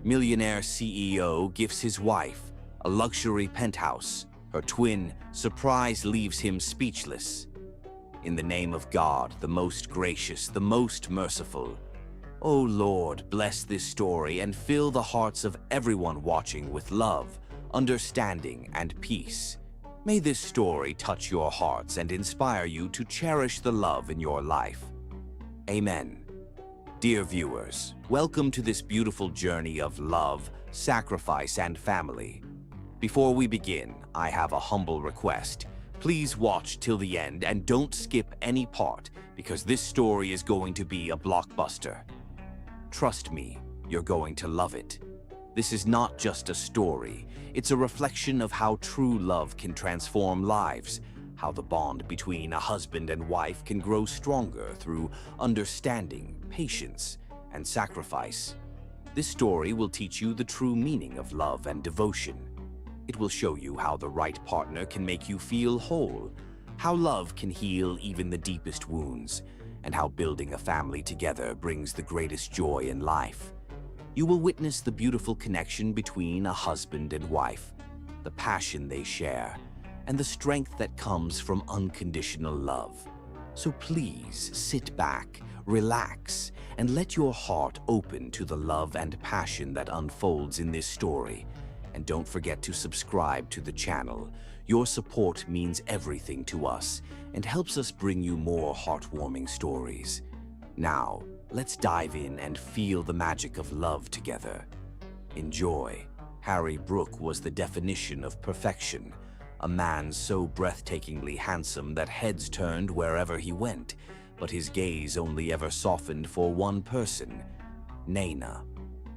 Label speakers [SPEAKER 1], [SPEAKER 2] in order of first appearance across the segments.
[SPEAKER 1] Millionaire CEO gifts his wife a luxury penthouse. Her twin surprise leaves him speechless. In the name of God, the most gracious, the most merciful, O Lord, bless this story and fill the hearts of everyone watching with love, understanding, and peace. May this story touch your hearts and inspire you to cherish the love in your life. Amen. Dear viewers, welcome to this beautiful journey of love, sacrifice, and family. Before we begin, I have a humble request. Please watch till the end and don't skip any part, because this story is going to be a blockbuster. Trust me, you're going to love it. This is not just a story, it's a reflection of how true love can transform lives, how the bond between a husband and wife can grow stronger through understanding, patience, and sacrifice. This story will teach you the true meaning of love and devotion. It will show you how the right partner can make you feel whole, how love can heal even the deepest wounds, and how building a family together brings the greatest joy in life. You will witness the beautiful connection between a husband and wife, the passion they share, and the strength that comes from unconditional love. So please sit back, relax, and let your heart open to the love and passion that unfolds in this story. And don't forget to subscribe to the channel. Your support means everything to us and helps us bring you more heartwarming stories. Now, let's dive in and feel the magic of love together. Enjoy. Harry Brooke was the definition of perfection. A man so breathtakingly handsome that heads turned wherever he went, but his gaze only ever softened for one person, Naina.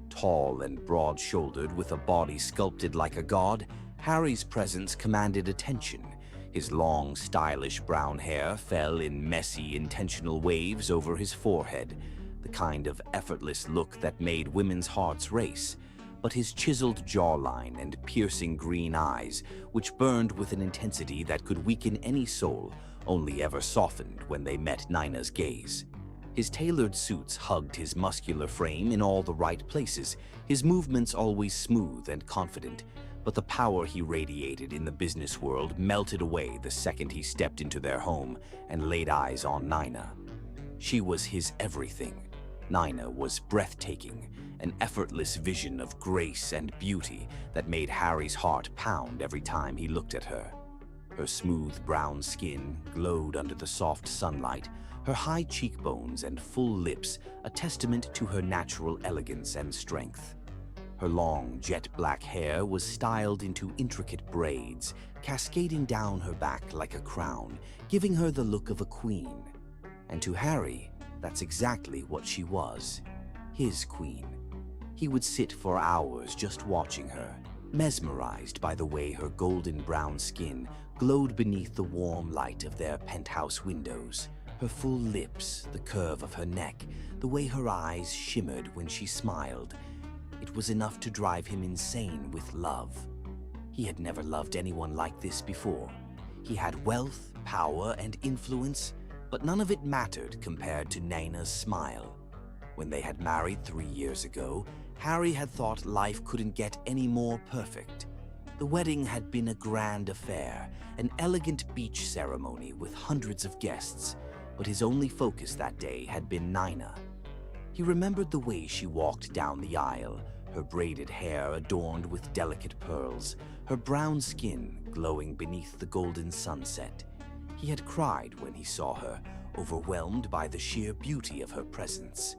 [SPEAKER 1] Tall and broad-shouldered with a body sculpted like a god, Harry's presence commanded attention. His long, stylish brown hair fell in messy, intentional waves over his forehead, the kind of effortless look that made women's hearts race. But his chiseled jawline and piercing green eyes, which burned with an intensity that could weaken any soul, only ever softened when they met Naina's gaze. His tailored suits hugged his muscular frame in all the right places, his movements always smooth and confident, but the power he radiated in the business world melted away the second he stepped into their home and laid eyes on Naina. She was his everything. Naina was breathtaking, an effortless vision of grace and beauty that made Harry's heart pound every time he looked at her. Her smooth brown skin glowed under the soft sunlight, her high cheekbones and full lips a testament to her natural elegance and strength. Her long, jet-black hair was styled into intricate braids, cascading down her back like a crown, giving her the look of a queen. And to Harry, that's exactly what she was, his queen. He would sit for hours just watching her, mesmerized by the way her golden brown skin glowed beneath the warm light of their penthouse windows. Her full lips, the curve of her neck, the way her eyes shimmered when she smiled. It was enough to drive him insane with love. He had never loved anyone like this before. He had wealth, power, and influence, but none of it mattered compared to Naina's smile. When they had married 3 years ago, Harry had thought life couldn't get any more perfect. The wedding had been a grand affair, an elegant beach ceremony with hundreds of guests, but his only focus that day had been Naina. He remembered the way she walked down the aisle, her braided hair adorned with delicate pearls, her brown skin glowing beneath the golden sunset. He had cried when he saw her, overwhelmed by the sheer beauty of her presence.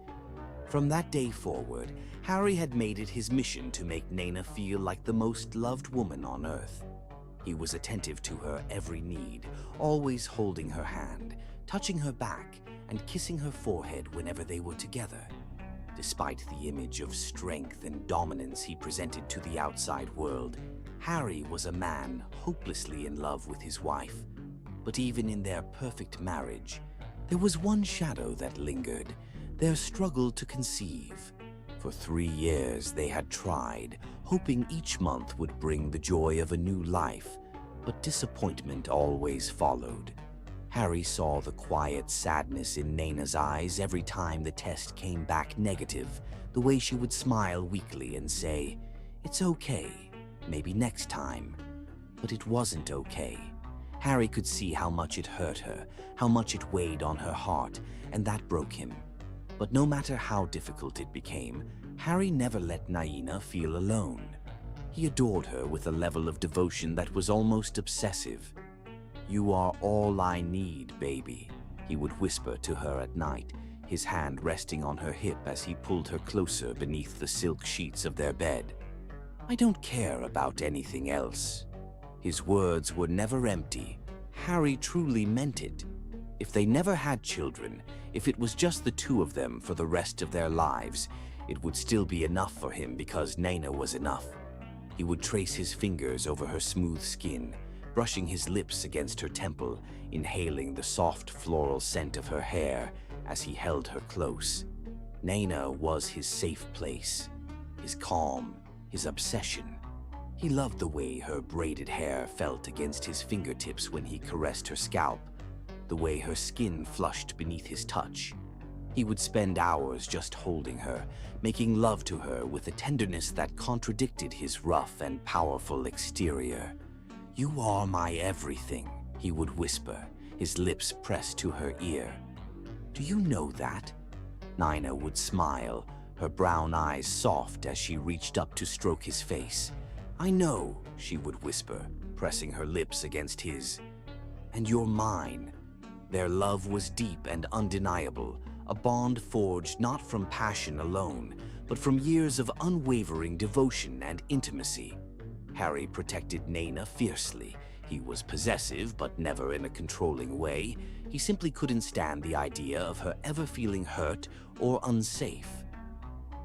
[SPEAKER 1] From that day forward, Harry had made it his mission to make Naina feel like the most loved woman on earth. He was attentive to her every need, always holding her hand, touching her back, and kissing her forehead whenever they were together. Despite the image of strength and dominance he presented to the outside world, Harry was a man hopelessly in love with his wife. But even in their perfect marriage, there was one shadow that lingered, their struggle to conceive. For 3 years they had tried, hoping each month would bring the joy of a new life, but disappointment always followed. Harry saw the quiet sadness in Naina's eyes every time the test came back negative, the way she would smile weakly and say, "It's okay, maybe next time." But it wasn't okay. Harry could see how much it hurt her, how much it weighed on her heart, and that broke him. But no matter how difficult it became, Harry never let Naina feel alone. He adored her with a level of devotion that was almost obsessive. "You are all I need, baby," he would whisper to her at night, his hand resting on her hip as he pulled her closer beneath the silk sheets of their bed. "I don't care about anything else." His words were never empty. Harry truly meant it. If they never had children, if it was just the two of them for the rest of their lives, it would still be enough for him because Naina was enough. He would trace his fingers over her smooth skin, brushing his lips against her temple, inhaling the soft floral scent of her hair as he held her close. Naina was his safe place, his calm, his obsession. He loved the way her braided hair felt against his fingertips when he caressed her scalp, the way her skin flushed beneath his touch. He would spend hours just holding her, making love to her with a tenderness that contradicted his rough and powerful exterior. "You are my everything," he would whisper, his lips pressed to her ear. "Do you know that?" Naina would smile, her brown eyes soft as she reached up to stroke his face. "I know," she would whisper, pressing her lips against his. "And you're mine." Their love was deep and undeniable, a bond forged not from passion alone, but from years of unwavering devotion and intimacy. Harry protected Naina fiercely. He was possessive, but never in a controlling way. He simply couldn't stand the idea of her ever feeling hurt or unsafe.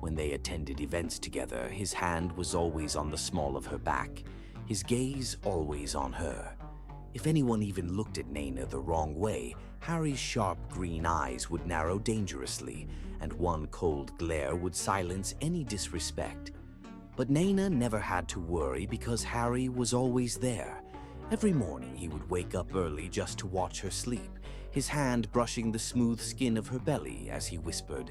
[SPEAKER 1] When they attended events together, his hand was always on the small of her back, his gaze always on her. If anyone even looked at Naina the wrong way, Harry's sharp green eyes would narrow dangerously, and one cold glare would silence any disrespect. But Naina never had to worry because Harry was always there. Every morning he would wake up early just to watch her sleep, his hand brushing the smooth skin of her belly as he whispered,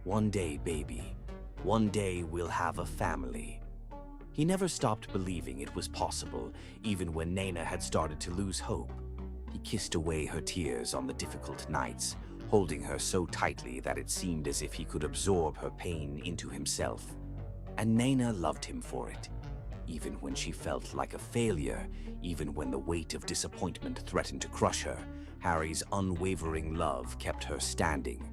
[SPEAKER 1] "One day, baby. One day we'll have a family." He never stopped believing it was possible, even when Naina had started to lose hope. He kissed away her tears on the difficult nights, holding her so tightly that it seemed as if he could absorb her pain into himself. And Naina loved him for it. Even when she felt like a failure, even when the weight of disappointment threatened to crush her, Harry's unwavering love kept her standing.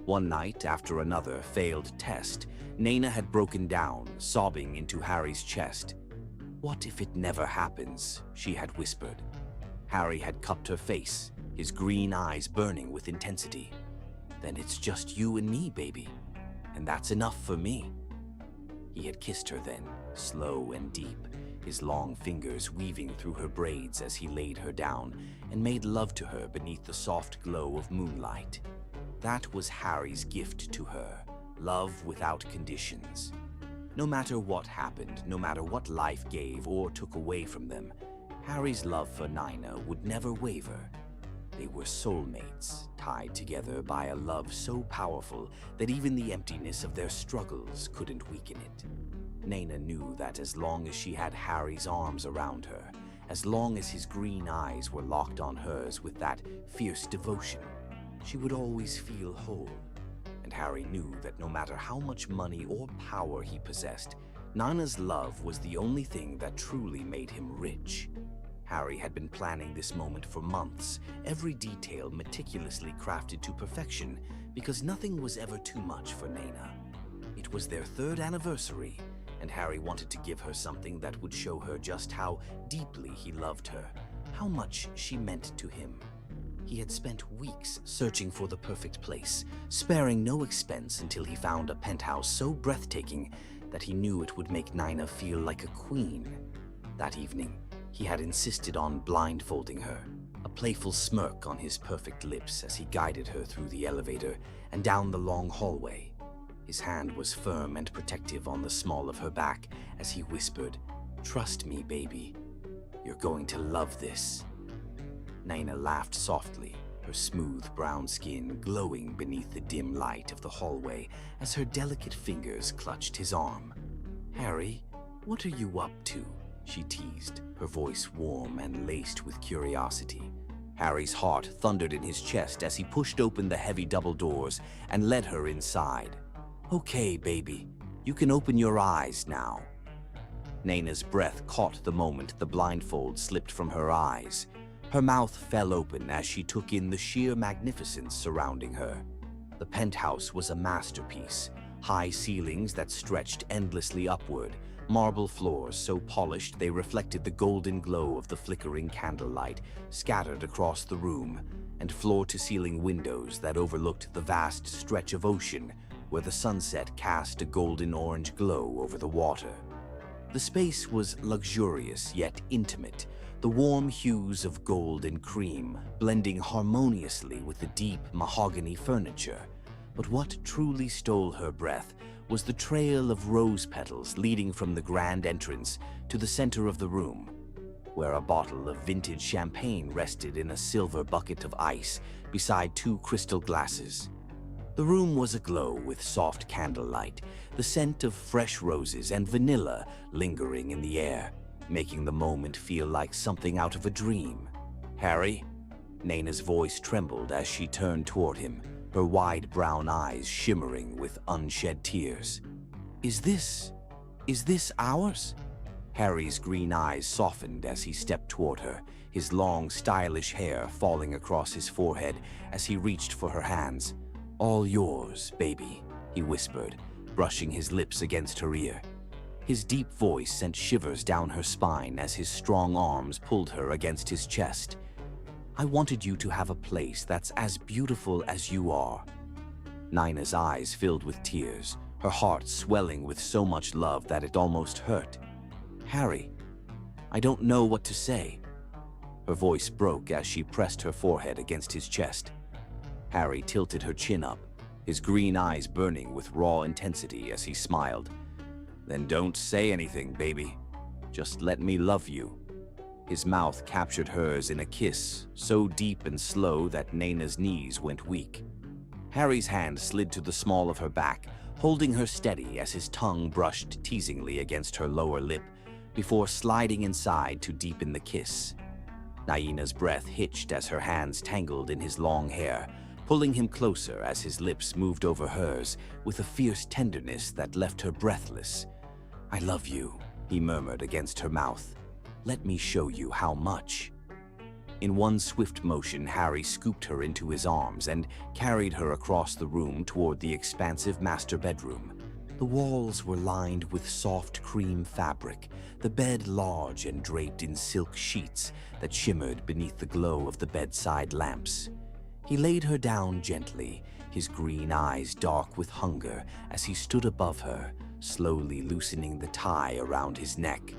[SPEAKER 1] One night, after another failed test, Naina had broken down, sobbing into Harry's chest. "What if it never happens?" she had whispered. Harry had cupped her face, his green eyes burning with intensity. "Then it's just you and me, baby. And that's enough for me." He had kissed her then, slow and deep, his long fingers weaving through her braids as he laid her down and made love to her beneath the soft glow of moonlight. That was Harry's gift to her, love without conditions. No matter what happened, no matter what life gave or took away from them, Harry's love for Naina would never waver. They were soulmates, tied together by a love so powerful that even the emptiness of their struggles couldn't weaken it. Naina knew that as long as she had Harry's arms around her, as long as his green eyes were locked on hers with that fierce devotion, she would always feel whole. And Harry knew that no matter how much money or power he possessed, Naina's love was the only thing that truly made him rich. Harry had been planning this moment for months, every detail meticulously crafted to perfection, because nothing was ever too much for Naina. It was their 3rd anniversary, and Harry wanted to give her something that would show her just how deeply he loved her, how much she meant to him. He had spent weeks searching for the perfect place, sparing no expense until he found a penthouse so breathtaking that he knew it would make Naina feel like a queen. That evening, he had insisted on blindfolding her, a playful smirk on his perfect lips as he guided her through the elevator and down the long hallway. His hand was firm and protective on the small of her back as he whispered, "Trust me, baby. You're going to love this." Naina laughed softly, her smooth brown skin glowing beneath the dim light of the hallway as her delicate fingers clutched his arm. "Harry, what are you up to?" she teased, her voice warm and laced with curiosity. Harry's heart thundered in his chest as he pushed open the heavy double doors and led her inside. "Okay, baby, you can open your eyes now." Naina's breath caught the moment the blindfold slipped from her eyes. Her mouth fell open as she took in the sheer magnificence surrounding her. The penthouse was a masterpiece. High ceilings that stretched endlessly upward, marble floors so polished they reflected the golden glow of the flickering candlelight scattered across the room, and floor-to-ceiling windows that overlooked the vast stretch of ocean where the sunset cast a golden-orange glow over the water. The space was luxurious yet intimate, the warm hues of gold and cream blending harmoniously with the deep mahogany furniture. But what truly stole her breath was the trail of rose petals leading from the grand entrance to the center of the room, where a bottle of vintage champagne rested in a silver bucket of ice beside two crystal glasses. The room was aglow with soft candlelight, the scent of fresh roses and vanilla lingering in the air, making the moment feel like something out of a dream. "Harry?" Naina's voice trembled as she turned toward him, her wide brown eyes shimmering with unshed tears. Is this ours?" Harry's green eyes softened as he stepped toward her, his long, stylish hair falling across his forehead as he reached for her hands. "All yours, baby," he whispered, brushing his lips against her ear. His deep voice sent shivers down her spine as his strong arms pulled her against his chest. "I wanted you to have a place that's as beautiful as you are." Naina's eyes filled with tears, her heart swelling with so much love that it almost hurt. "Harry, I don't know what to say." Her voice broke as she pressed her forehead against his chest. Harry tilted her chin up, his green eyes burning with raw intensity as he smiled. "Then don't say anything, baby. Just let me love you." His mouth captured hers in a kiss, so deep and slow that Naina's knees went weak. Harry's hand slid to the small of her back, holding her steady as his tongue brushed teasingly against her lower lip, before sliding inside to deepen the kiss. Naina's breath hitched as her hands tangled in his long hair, pulling him closer as his lips moved over hers with a fierce tenderness that left her breathless. "I love you," he murmured against her mouth. "Let me show you how much." In one swift motion, Harry scooped her into his arms and carried her across the room toward the expansive master bedroom. The walls were lined with soft cream fabric, the bed large and draped in silk sheets that shimmered beneath the glow of the bedside lamps. He laid her down gently, his green eyes dark with hunger as he stood above her, slowly loosening the tie around his neck.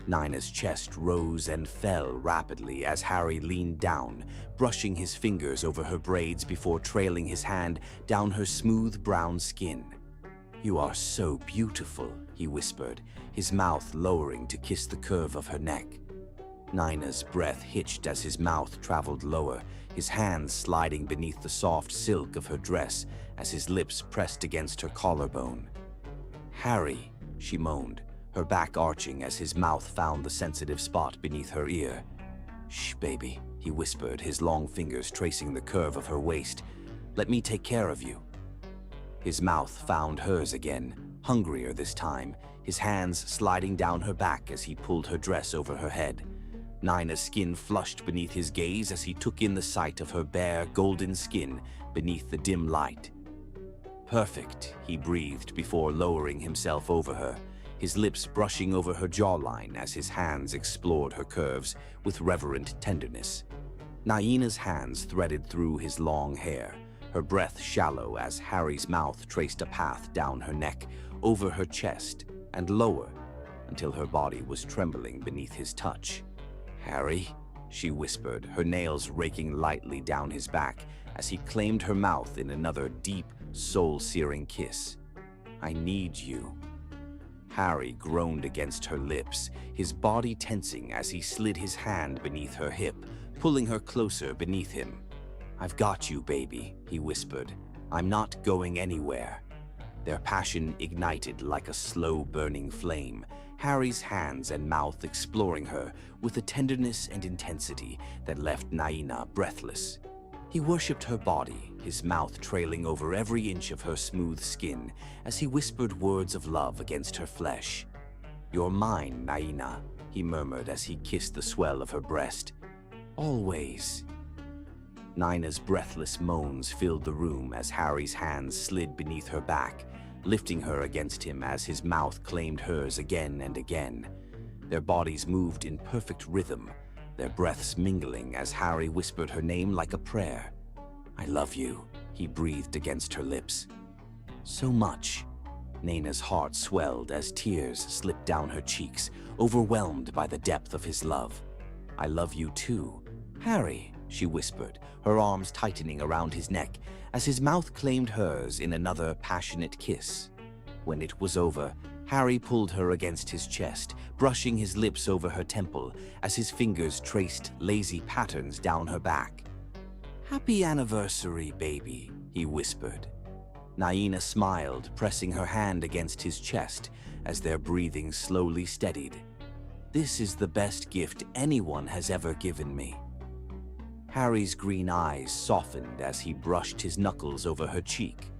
[SPEAKER 1] Naina's chest rose and fell rapidly as Harry leaned down, brushing his fingers over her braids before trailing his hand down her smooth brown skin. "You are so beautiful," he whispered, his mouth lowering to kiss the curve of her neck. Naina's breath hitched as his mouth traveled lower, his hands sliding beneath the soft silk of her dress as his lips pressed against her collarbone. "Harry," she moaned, her back arching as his mouth found the sensitive spot beneath her ear. "Shh, baby," he whispered, his long fingers tracing the curve of her waist. "Let me take care of you." His mouth found hers again, hungrier this time, his hands sliding down her back as he pulled her dress over her head. Naina's skin flushed beneath his gaze as he took in the sight of her bare, golden skin beneath the dim light. "Perfect," he breathed before lowering himself over her, his lips brushing over her jawline as his hands explored her curves with reverent tenderness. Naina's hands threaded through his long hair, her breath shallow as Harry's mouth traced a path down her neck, over her chest, and lower, until her body was trembling beneath his touch. "Harry," she whispered, her nails raking lightly down his back as he claimed her mouth in another deep, soul-searing kiss. "I need you." Harry groaned against her lips, his body tensing as he slid his hand beneath her hip, pulling her closer beneath him. "I've got you, baby," he whispered. "I'm not going anywhere." Their passion ignited like a slow-burning flame, Harry's hands and mouth exploring her with a tenderness and intensity that left Naina breathless. He worshipped her body, his mouth trailing over every inch of her smooth skin as he whispered words of love against her flesh. "You're mine, Naina," he murmured as he kissed the swell of her breast. "Always." Naina's breathless moans filled the room as Harry's hands slid beneath her back, lifting her against him as his mouth claimed hers again and again. Their bodies moved in perfect rhythm, their breaths mingling as Harry whispered her name like a prayer. "I love you," he breathed against her lips. "So much." Naina's heart swelled as tears slipped down her cheeks, overwhelmed by the depth of his love. "I love you too, Harry," she whispered, her arms tightening around his neck as his mouth claimed hers in another passionate kiss. When it was over, Harry pulled her against his chest, brushing his lips over her temple as his fingers traced lazy patterns down her back. "Happy anniversary, baby," he whispered. Naina smiled, pressing her hand against his chest as their breathing slowly steadied. "This is the best gift anyone has ever given me." Harry's green eyes softened as he brushed his knuckles over her cheek.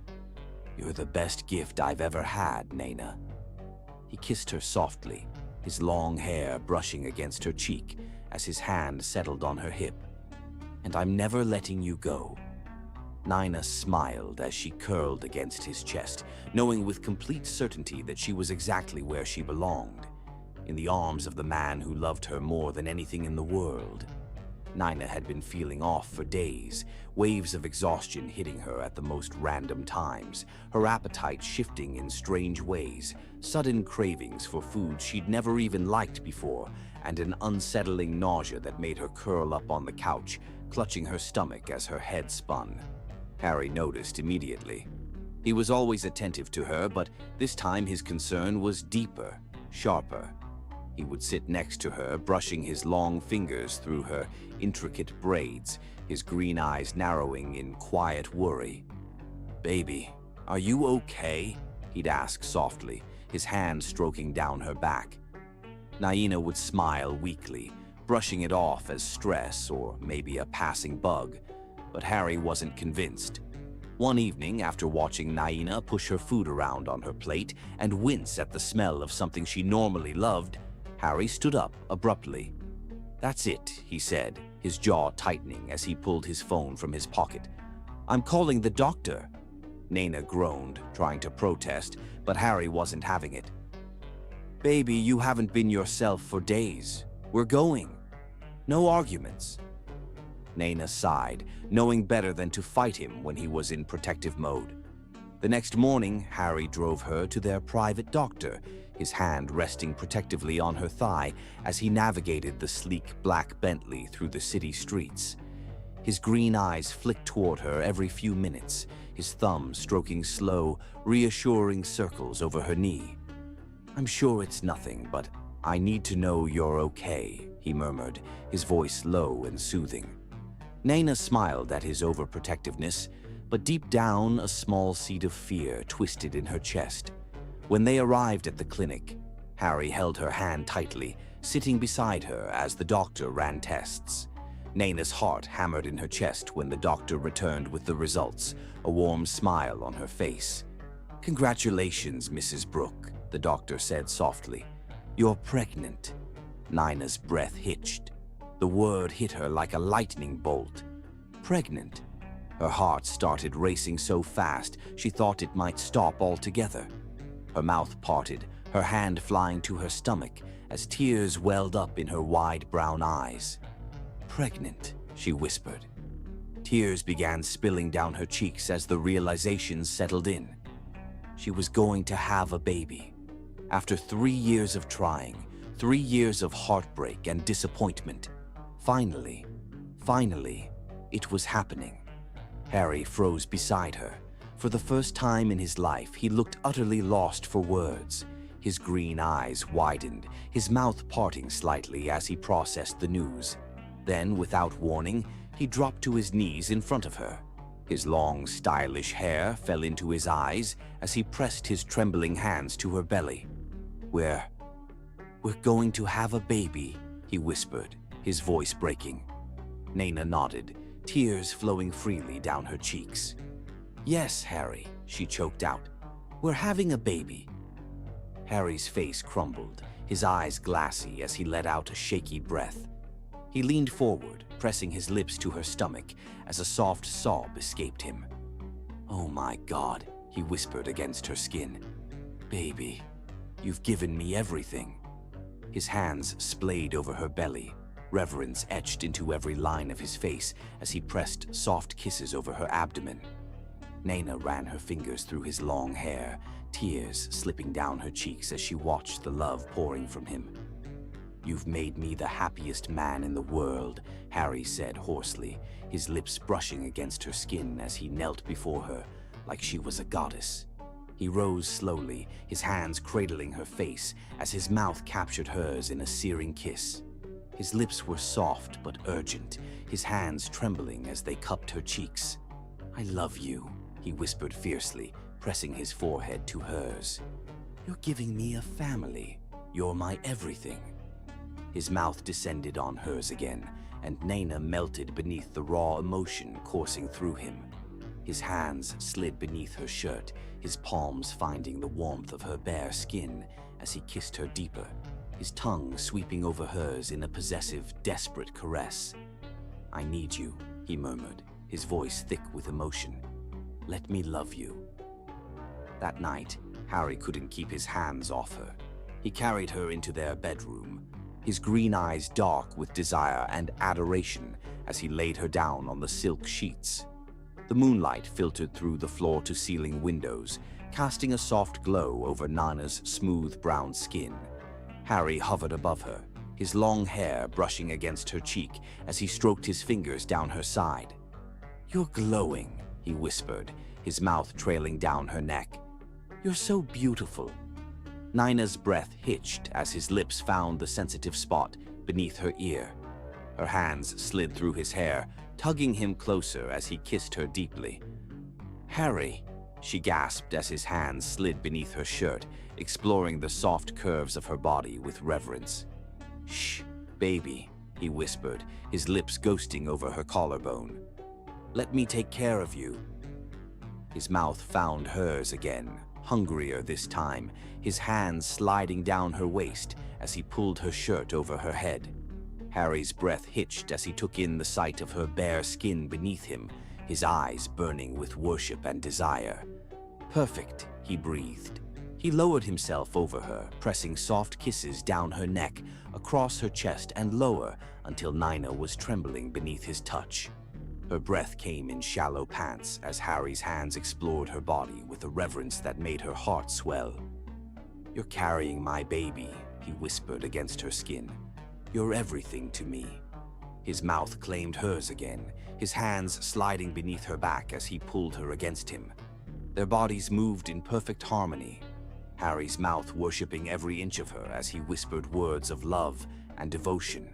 [SPEAKER 1] "You're the best gift I've ever had, Naina." He kissed her softly, his long hair brushing against her cheek as his hand settled on her hip. "And I'm never letting you go." Naina smiled as she curled against his chest, knowing with complete certainty that she was exactly where she belonged, in the arms of the man who loved her more than anything in the world. Naina had been feeling off for days, waves of exhaustion hitting her at the most random times, her appetite shifting in strange ways, sudden cravings for food she'd never even liked before, and an unsettling nausea that made her curl up on the couch, clutching her stomach as her head spun. Harry noticed immediately. He was always attentive to her, but this time his concern was deeper, sharper. He would sit next to her, brushing his long fingers through her intricate braids, his green eyes narrowing in quiet worry. "Baby, are you okay?" he'd ask softly, his hand stroking down her back. Naina would smile weakly, brushing it off as stress or maybe a passing bug, but Harry wasn't convinced. One evening, after watching Naina push her food around on her plate and wince at the smell of something she normally loved, Harry stood up abruptly. "That's it," he said, his jaw tightening as he pulled his phone from his pocket. "I'm calling the doctor." Naina groaned, trying to protest, but Harry wasn't having it. "Baby, you haven't been yourself for days. We're going. No arguments." Naina sighed, knowing better than to fight him when he was in protective mode. The next morning, Harry drove her to their private doctor, his hand resting protectively on her thigh as he navigated the sleek black Bentley through the city streets. His green eyes flicked toward her every few minutes, his thumb stroking slow, reassuring circles over her knee. "I'm sure it's nothing, but I need to know you're okay," he murmured, his voice low and soothing. Naina smiled at his overprotectiveness, but deep down a small seed of fear twisted in her chest. When they arrived at the clinic, Harry held her hand tightly, sitting beside her as the doctor ran tests. Naina's heart hammered in her chest when the doctor returned with the results, a warm smile on her face. "Congratulations, Mrs. Brooke," the doctor said softly. "You're pregnant." Naina's breath hitched. The word hit her like a lightning bolt. Pregnant. Her heart started racing so fast she thought it might stop altogether. Her mouth parted, her hand flying to her stomach as tears welled up in her wide brown eyes. "Pregnant," she whispered. Tears began spilling down her cheeks as the realization settled in. She was going to have a baby. After 3 years of trying, 3 years of heartbreak and disappointment, finally, it was happening. Harry froze beside her. For the first time in his life, he looked utterly lost for words. His green eyes widened, his mouth parting slightly as he processed the news. Then, without warning, He dropped to his knees in front of her. His long, stylish hair fell into his eyes as he pressed his trembling hands to her belly. We're going to have a baby," he whispered, his voice breaking. Naina nodded, tears flowing freely down her cheeks. "Yes, Harry," she choked out. "We're having a baby." Harry's face crumbled, his eyes glassy as he let out a shaky breath. He leaned forward, pressing his lips to her stomach as a soft sob escaped him. "Oh my God," he whispered against her skin. "Baby, you've given me everything." His hands splayed over her belly, reverence etched into every line of his face as he pressed soft kisses over her abdomen. Naina ran her fingers through his long hair, tears slipping down her cheeks as she watched the love pouring from him. "You've made me the happiest man in the world," Harry said hoarsely, his lips brushing against her skin as he knelt before her like she was a goddess. He rose slowly, his hands cradling her face as his mouth captured hers in a searing kiss. His lips were soft but urgent, his hands trembling as they cupped her cheeks. "I love you," he whispered fiercely, pressing his forehead to hers. "You're giving me a family. You're my everything." His mouth descended on hers again, and Naina melted beneath the raw emotion coursing through him. His hands slid beneath her shirt, his palms finding the warmth of her bare skin as he kissed her deeper, his tongue sweeping over hers in a possessive, desperate caress. "I need you," he murmured, his voice thick with emotion. "Let me love you." That night, Harry couldn't keep his hands off her. He carried her into their bedroom, his green eyes dark with desire and adoration as he laid her down on the silk sheets. The moonlight filtered through the floor-to-ceiling windows, casting a soft glow over Naina's smooth brown skin. Harry hovered above her, his long hair brushing against her cheek as he stroked his fingers down her side. "You're glowing," he whispered, his mouth trailing down her neck. "You're so beautiful." Naina's breath hitched as his lips found the sensitive spot beneath her ear. Her hands slid through his hair, tugging him closer as he kissed her deeply. "Harry," she gasped as his hands slid beneath her shirt, exploring the soft curves of her body with reverence. "Shh, baby," he whispered, his lips ghosting over her collarbone. "Let me take care of you." His mouth found hers again, hungrier this time, his hands sliding down her waist as he pulled her shirt over her head. Harry's breath hitched as he took in the sight of her bare skin beneath him, his eyes burning with worship and desire. "Perfect," he breathed. He lowered himself over her, pressing soft kisses down her neck, across her chest and lower until Naina was trembling beneath his touch. Her breath came in shallow pants as Harry's hands explored her body with a reverence that made her heart swell. "You're carrying my baby," he whispered against her skin. "You're everything to me." His mouth claimed hers again, his hands sliding beneath her back as he pulled her against him. Their bodies moved in perfect harmony, Harry's mouth worshipping every inch of her as he whispered words of love and devotion.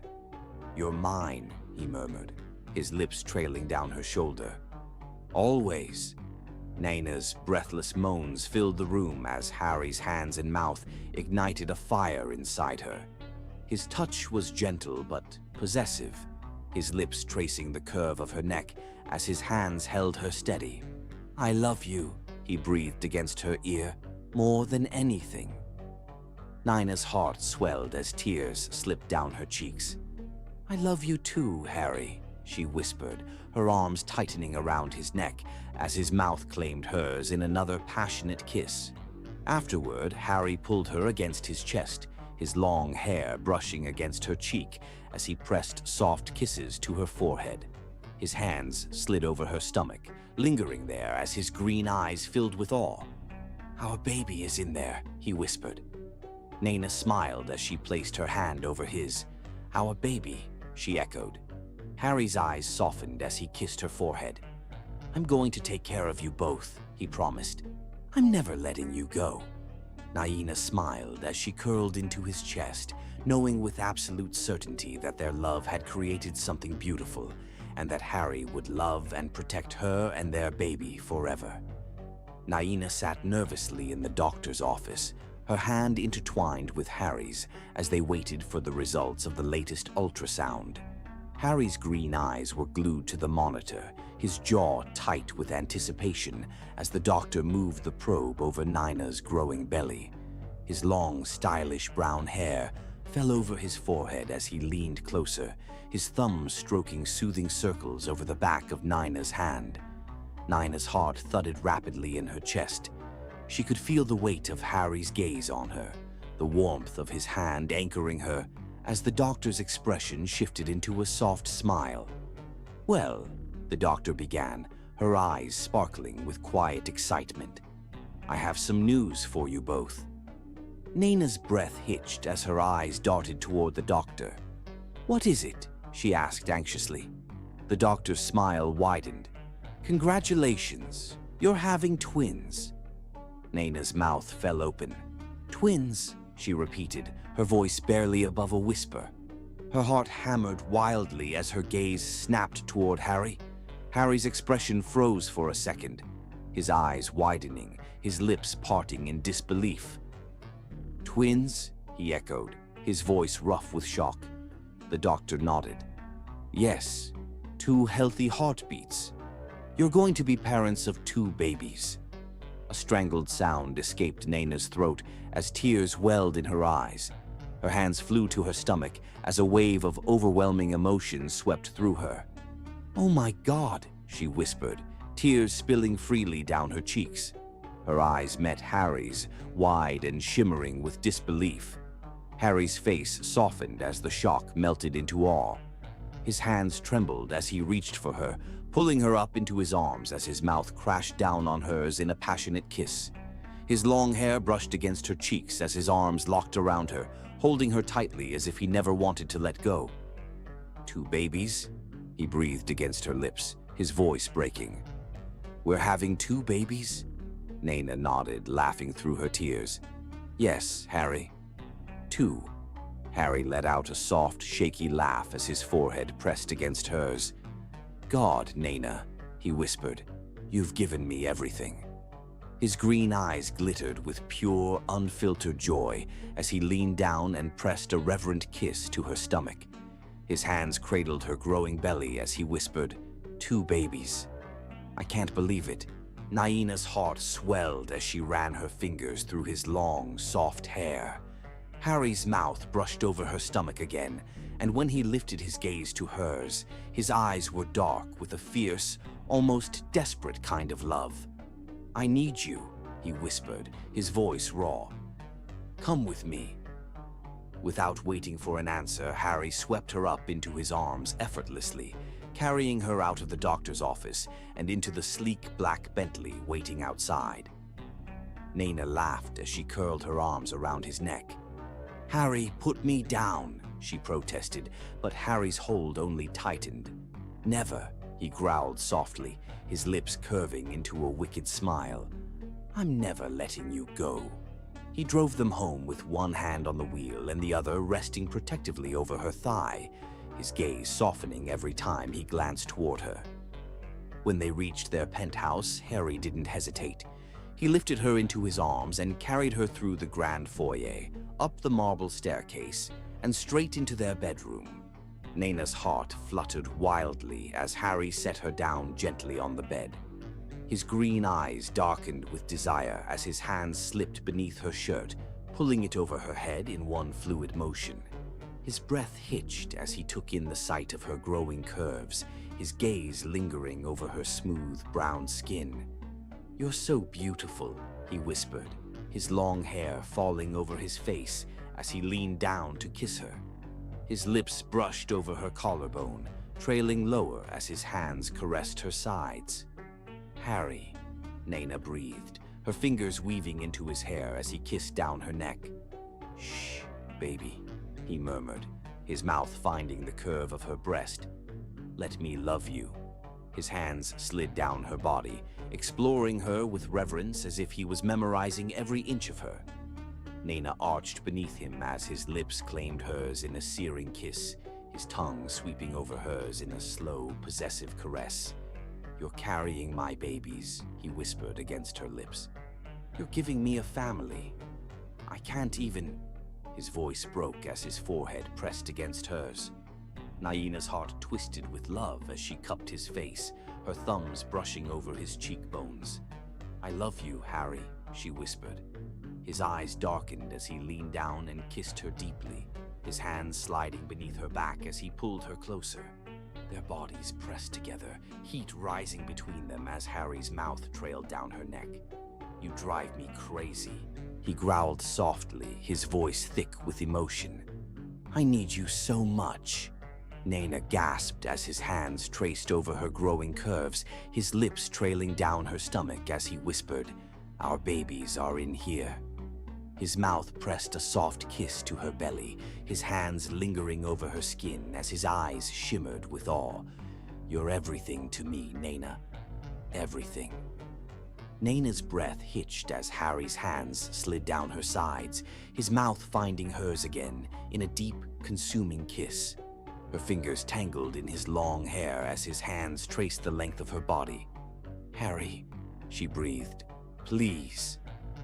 [SPEAKER 1] "You're mine," he murmured, his lips trailing down her shoulder. "Always." Naina's breathless moans filled the room as Harry's hands and mouth ignited a fire inside her. His touch was gentle but possessive, his lips tracing the curve of her neck as his hands held her steady. "I love you," he breathed against her ear, "more than anything." Naina's heart swelled as tears slipped down her cheeks. "I love you too, Harry," she whispered, her arms tightening around his neck as his mouth claimed hers in another passionate kiss. Afterward, Harry pulled her against his chest, his long hair brushing against her cheek as he pressed soft kisses to her forehead. His hands slid over her stomach, lingering there as his green eyes filled with awe. "Our baby is in there," he whispered. Naina smiled as she placed her hand over his. "Our baby," she echoed. Harry's eyes softened as he kissed her forehead. "I'm going to take care of you both," he promised. "I'm never letting you go." Naina smiled as she curled into his chest, knowing with absolute certainty that their love had created something beautiful, and that Harry would love and protect her and their baby forever. Naina sat nervously in the doctor's office, her hand intertwined with Harry's as they waited for the results of the latest ultrasound. Harry's green eyes were glued to the monitor, his jaw tight with anticipation as the doctor moved the probe over Naina's growing belly. His long, stylish brown hair fell over his forehead as he leaned closer, his thumbs stroking soothing circles over the back of Naina's hand. Naina's heart thudded rapidly in her chest. She could feel the weight of Harry's gaze on her, the warmth of his hand anchoring her, as the doctor's expression shifted into a soft smile. "Well," the doctor began, her eyes sparkling with quiet excitement, "I have some news for you both." Naina's breath hitched as her eyes darted toward the doctor. "What is it?" she asked anxiously. The doctor's smile widened. "Congratulations, you're having twins." Naina's mouth fell open. "Twins," she repeated, her voice barely above a whisper. Her heart hammered wildly as her gaze snapped toward Harry. Harry's expression froze for a second, his eyes widening, his lips parting in disbelief. "Twins?" he echoed, his voice rough with shock. The doctor nodded. "Yes, 2 healthy heartbeats. You're going to be parents of 2 babies." A strangled sound escaped Naina's throat as tears welled in her eyes. Her hands flew to her stomach as a wave of overwhelming emotion swept through her. "Oh my God," she whispered, tears spilling freely down her cheeks. Her eyes met Harry's, wide and shimmering with disbelief. Harry's face softened as the shock melted into awe. His hands trembled as he reached for her, pulling her up into his arms as his mouth crashed down on hers in a passionate kiss. His long hair brushed against her cheeks as his arms locked around her, holding her tightly as if he never wanted to let go. "2 babies?" he breathed against her lips, his voice breaking. "We're having 2 babies?" Naina nodded, laughing through her tears. "Yes, Harry. 2. Harry let out a soft, shaky laugh as his forehead pressed against hers. "God, Naina," he whispered, "you've given me everything." His green eyes glittered with pure, unfiltered joy as he leaned down and pressed a reverent kiss to her stomach. His hands cradled her growing belly as he whispered, "2 babies. I can't believe it." Naina's heart swelled as she ran her fingers through his long, soft hair. Harry's mouth brushed over her stomach again, and when he lifted his gaze to hers, his eyes were dark with a fierce, almost desperate kind of love. "I need you," he whispered, his voice raw. "Come with me." Without waiting for an answer, Harry swept her up into his arms effortlessly, carrying her out of the doctor's office and into the sleek black Bentley waiting outside. Naina laughed as she curled her arms around his neck. "Harry, put me down," she protested, but Harry's hold only tightened. "Never," he growled softly, his lips curving into a wicked smile. "I'm never letting you go." He drove them home with one hand on the wheel and the other resting protectively over her thigh, his gaze softening every time he glanced toward her. When they reached their penthouse, Harry didn't hesitate. He lifted her into his arms and carried her through the grand foyer, up the marble staircase, and straight into their bedroom. Naina's heart fluttered wildly as Harry set her down gently on the bed. His green eyes darkened with desire as his hands slipped beneath her shirt, pulling it over her head in one fluid motion. His breath hitched as he took in the sight of her growing curves, his gaze lingering over her smooth brown skin. "You're so beautiful," he whispered, his long hair falling over his face as he leaned down to kiss her. His lips brushed over her collarbone, trailing lower as his hands caressed her sides. "Harry," Naina breathed, her fingers weaving into his hair as he kissed down her neck. "Shh, baby," he murmured, his mouth finding the curve of her breast. "Let me love you." His hands slid down her body, exploring her with reverence as if he was memorizing every inch of her. Naina arched beneath him as his lips claimed hers in a searing kiss, his tongue sweeping over hers in a slow, possessive caress. "You're carrying my babies," he whispered against her lips. "You're giving me a family. I can't even—" His voice broke as his forehead pressed against hers. Naina's heart twisted with love as she cupped his face, her thumbs brushing over his cheekbones. "I love you, Harry," she whispered. His eyes darkened as he leaned down and kissed her deeply, his hands sliding beneath her back as he pulled her closer. Their bodies pressed together, heat rising between them as Harry's mouth trailed down her neck. "You drive me crazy," he growled softly, his voice thick with emotion. "I need you so much." Naina gasped as his hands traced over her growing curves, his lips trailing down her stomach as he whispered, "Our babies are in here." His mouth pressed a soft kiss to her belly, his hands lingering over her skin as his eyes shimmered with awe. "You're everything to me, Naina. Everything." Naina's breath hitched as Harry's hands slid down her sides, his mouth finding hers again in a deep, consuming kiss. Her fingers tangled in his long hair as his hands traced the length of her body. "Harry," she breathed, "please."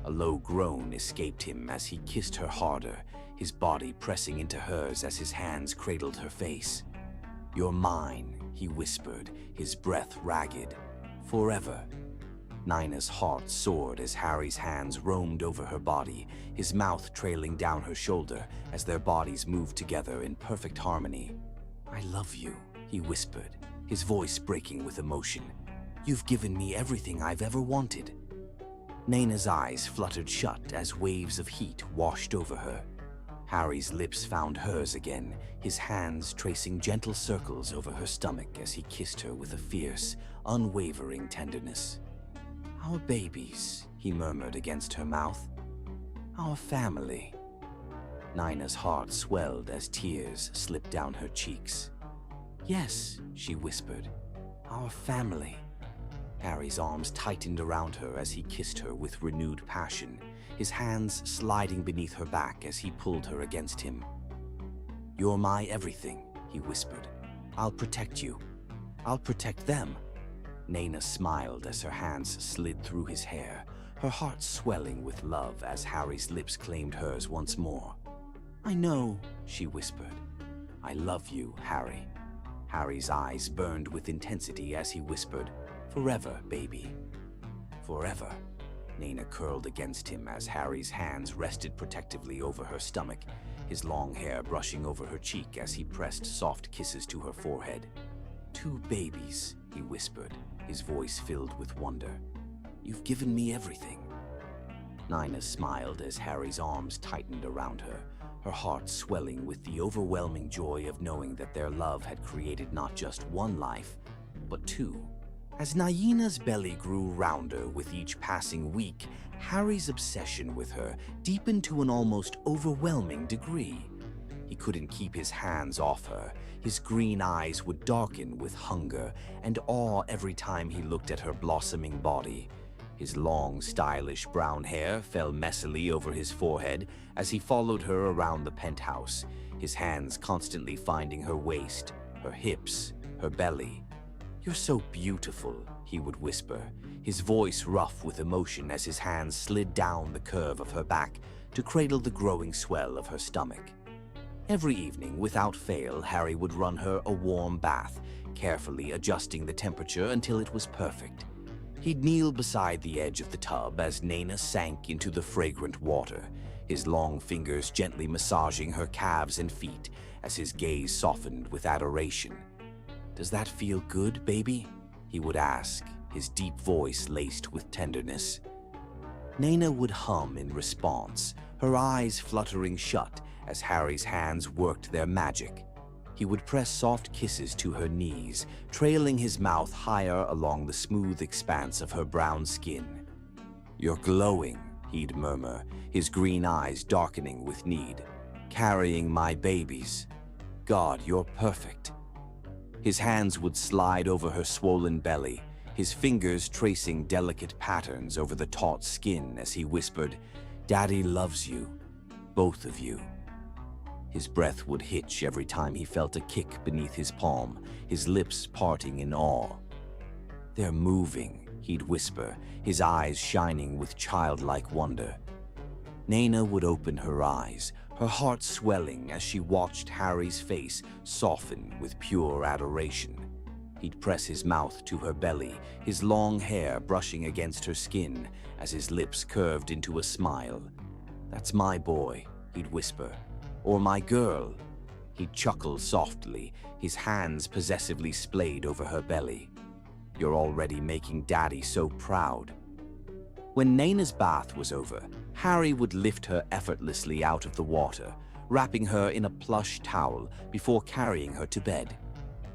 [SPEAKER 1] A low groan escaped him as he kissed her harder, his body pressing into hers as his hands cradled her face. "You're mine," he whispered, his breath ragged. "Forever." Naina's heart soared as Harry's hands roamed over her body, his mouth trailing down her shoulder as their bodies moved together in perfect harmony. "I love you," he whispered, his voice breaking with emotion. "You've given me everything I've ever wanted." Naina's eyes fluttered shut as waves of heat washed over her. Harry's lips found hers again, his hands tracing gentle circles over her stomach as he kissed her with a fierce, unwavering tenderness. "Our babies," he murmured against her mouth. "Our family." Naina's heart swelled as tears slipped down her cheeks. "Yes," she whispered, "our family." Harry's arms tightened around her as he kissed her with renewed passion, his hands sliding beneath her back as he pulled her against him. "You're my everything," he whispered. "I'll protect you. I'll protect them." Naina smiled as her hands slid through his hair, her heart swelling with love as Harry's lips claimed hers once more. "I know," she whispered. "I love you, Harry." Harry's eyes burned with intensity as he whispered, "Forever, baby." "Forever." Naina curled against him as Harry's hands rested protectively over her stomach, his long hair brushing over her cheek as he pressed soft kisses to her forehead. "Two babies," he whispered, his voice filled with wonder. "You've given me everything." Naina smiled as Harry's arms tightened around her, her heart swelling with the overwhelming joy of knowing that their love had created not just one life, but two. As Naina's belly grew rounder with each passing week, Harry's obsession with her deepened to an almost overwhelming degree. He couldn't keep his hands off her. His green eyes would darken with hunger and awe every time he looked at her blossoming body. His long, stylish brown hair fell messily over his forehead as he followed her around the penthouse, his hands constantly finding her waist, her hips, her belly. "You're so beautiful," he would whisper, his voice rough with emotion as his hands slid down the curve of her back to cradle the growing swell of her stomach. Every evening, without fail, Harry would run her a warm bath, carefully adjusting the temperature until it was perfect. He'd kneel beside the edge of the tub as Naina sank into the fragrant water, his long fingers gently massaging her calves and feet as his gaze softened with adoration. "Does that feel good, baby?" he would ask, his deep voice laced with tenderness. Naina would hum in response, her eyes fluttering shut as Harry's hands worked their magic. He would press soft kisses to her knees, trailing his mouth higher along the smooth expanse of her brown skin. "You're glowing," he'd murmur, his green eyes darkening with need. "Carrying my babies. God, you're perfect." His hands would slide over her swollen belly, his fingers tracing delicate patterns over the taut skin as he whispered, "Daddy loves you, both of you." His breath would hitch every time he felt a kick beneath his palm, his lips parting in awe. "They're moving," he'd whisper, his eyes shining with childlike wonder. Naina would open her eyes, her heart swelling as she watched Harry's face soften with pure adoration. He'd press his mouth to her belly, his long hair brushing against her skin as his lips curved into a smile. "That's my boy," he'd whisper. "Or my girl." He'd chuckle softly, his hands possessively splayed over her belly. "You're already making Daddy so proud." When Naina's bath was over, Harry would lift her effortlessly out of the water, wrapping her in a plush towel before carrying her to bed.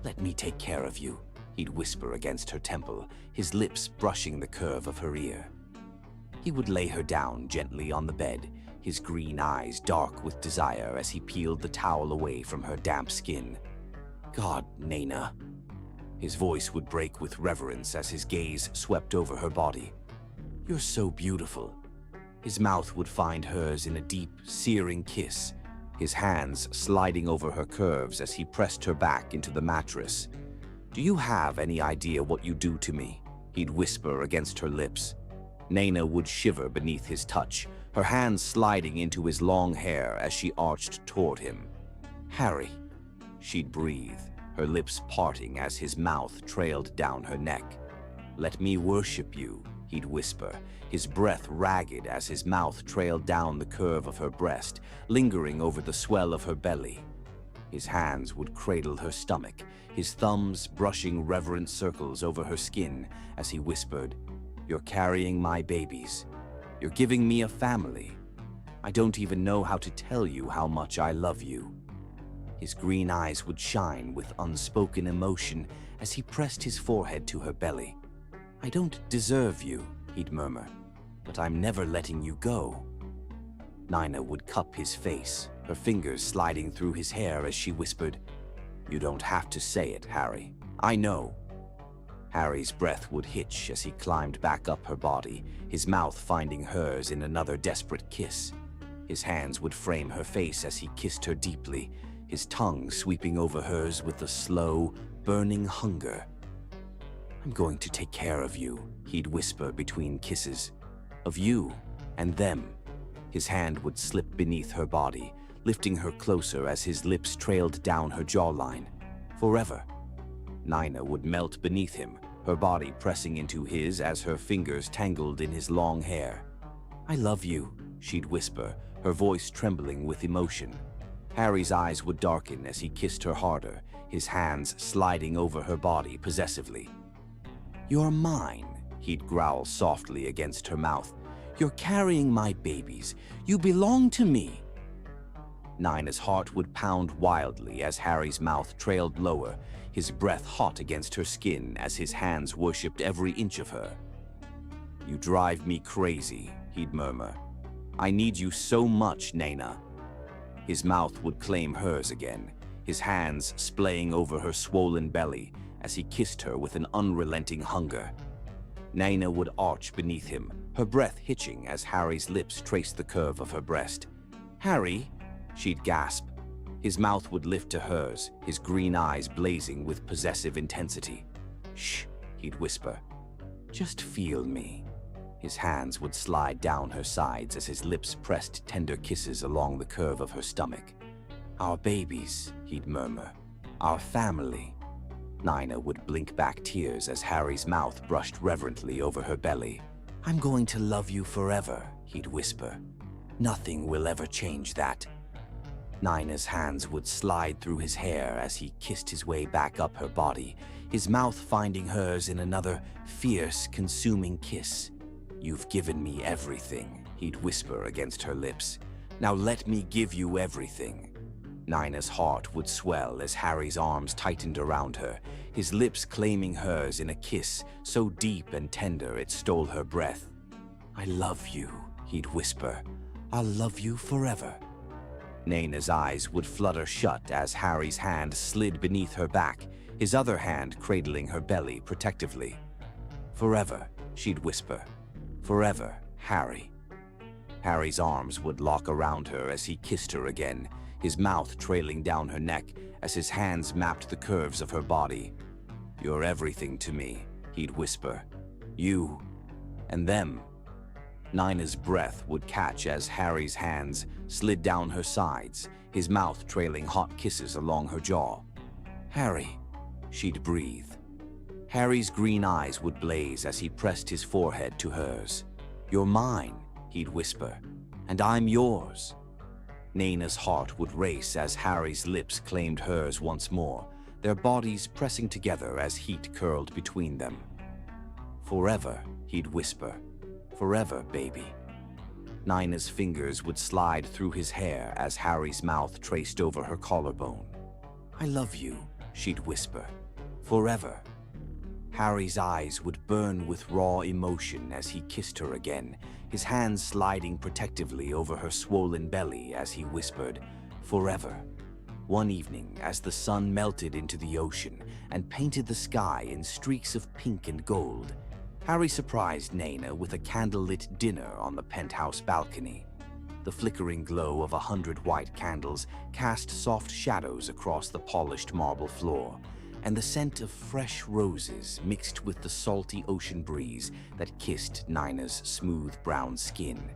[SPEAKER 1] "Let me take care of you," he'd whisper against her temple, his lips brushing the curve of her ear. He would lay her down gently on the bed, his green eyes dark with desire as he peeled the towel away from her damp skin. "God, Naina." His voice would break with reverence as his gaze swept over her body. "You're so beautiful." His mouth would find hers in a deep, searing kiss, his hands sliding over her curves as he pressed her back into the mattress. "Do you have any idea what you do to me?" he'd whisper against her lips. Naina would shiver beneath his touch, her hands sliding into his long hair as she arched toward him. "Harry," she'd breathe, her lips parting as his mouth trailed down her neck. "Let me worship you," he'd whisper, his breath ragged as his mouth trailed down the curve of her breast, lingering over the swell of her belly. His hands would cradle her stomach, his thumbs brushing reverent circles over her skin as he whispered, "You're carrying my babies. You're giving me a family. I don't even know how to tell you how much I love you." His green eyes would shine with unspoken emotion as he pressed his forehead to her belly. "I don't deserve you," he'd murmur, "but I'm never letting you go." Naina would cup his face, her fingers sliding through his hair as she whispered, "You don't have to say it, Harry. I know." Harry's breath would hitch as he climbed back up her body, his mouth finding hers in another desperate kiss. His hands would frame her face as he kissed her deeply, his tongue sweeping over hers with a slow, burning hunger. "I'm going to take care of you," he'd whisper between kisses. "Of you and them." His hand would slip beneath her body, lifting her closer as his lips trailed down her jawline. "Forever." Naina would melt beneath him, her body pressing into his as her fingers tangled in his long hair. "I love you," she'd whisper, her voice trembling with emotion. Harry's eyes would darken as he kissed her harder, his hands sliding over her body possessively. "You're mine," he'd growl softly against her mouth. "You're carrying my babies. You belong to me." Naina's heart would pound wildly as Harry's mouth trailed lower, his breath hot against her skin as his hands worshipped every inch of her. "You drive me crazy," he'd murmur. "I need you so much, Naina." His mouth would claim hers again, his hands splaying over her swollen belly as he kissed her with an unrelenting hunger. Naina would arch beneath him, her breath hitching as Harry's lips traced the curve of her breast. "Harry," she'd gasp. His mouth would lift to hers, his green eyes blazing with possessive intensity. "Shh," he'd whisper. "Just feel me." His hands would slide down her sides as his lips pressed tender kisses along the curve of her stomach. "Our babies," he'd murmur. "Our family." Naina would blink back tears as Harry's mouth brushed reverently over her belly. "I'm going to love you forever," he'd whisper. "Nothing will ever change that." Naina's hands would slide through his hair as he kissed his way back up her body, his mouth finding hers in another fierce, consuming kiss. "You've given me everything," he'd whisper against her lips. "Now let me give you everything." Naina's heart would swell as Harry's arms tightened around her, his lips claiming hers in a kiss so deep and tender it stole her breath. "I love you," he'd whisper. "I'll love you forever." Naina's eyes would flutter shut as Harry's hand slid beneath her back, his other hand cradling her belly protectively. "Forever," she'd whisper. "Forever, Harry." Harry's arms would lock around her as he kissed her again, his mouth trailing down her neck as his hands mapped the curves of her body. "You're everything to me," he'd whisper. "You and them." Nina's breath would catch as Harry's hands slid down her sides, his mouth trailing hot kisses along her jaw. "Harry," she'd breathe. Harry's green eyes would blaze as he pressed his forehead to hers. "You're mine," he'd whisper, "and I'm yours." Nina's heart would race as Harry's lips claimed hers once more, their bodies pressing together as heat curled between them. "Forever," he'd whisper. "Forever, baby." Nina's fingers would slide through his hair as Harry's mouth traced over her collarbone. "I love you," she'd whisper. "Forever." Harry's eyes would burn with raw emotion as he kissed her again, his hands sliding protectively over her swollen belly as he whispered, "Forever." One evening, as the sun melted into the ocean and painted the sky in streaks of pink and gold, Harry surprised Nina with a candlelit dinner on the penthouse balcony. The flickering glow of 100 white candles cast soft shadows across the polished marble floor, and the scent of fresh roses mixed with the salty ocean breeze that kissed Nina's smooth brown skin.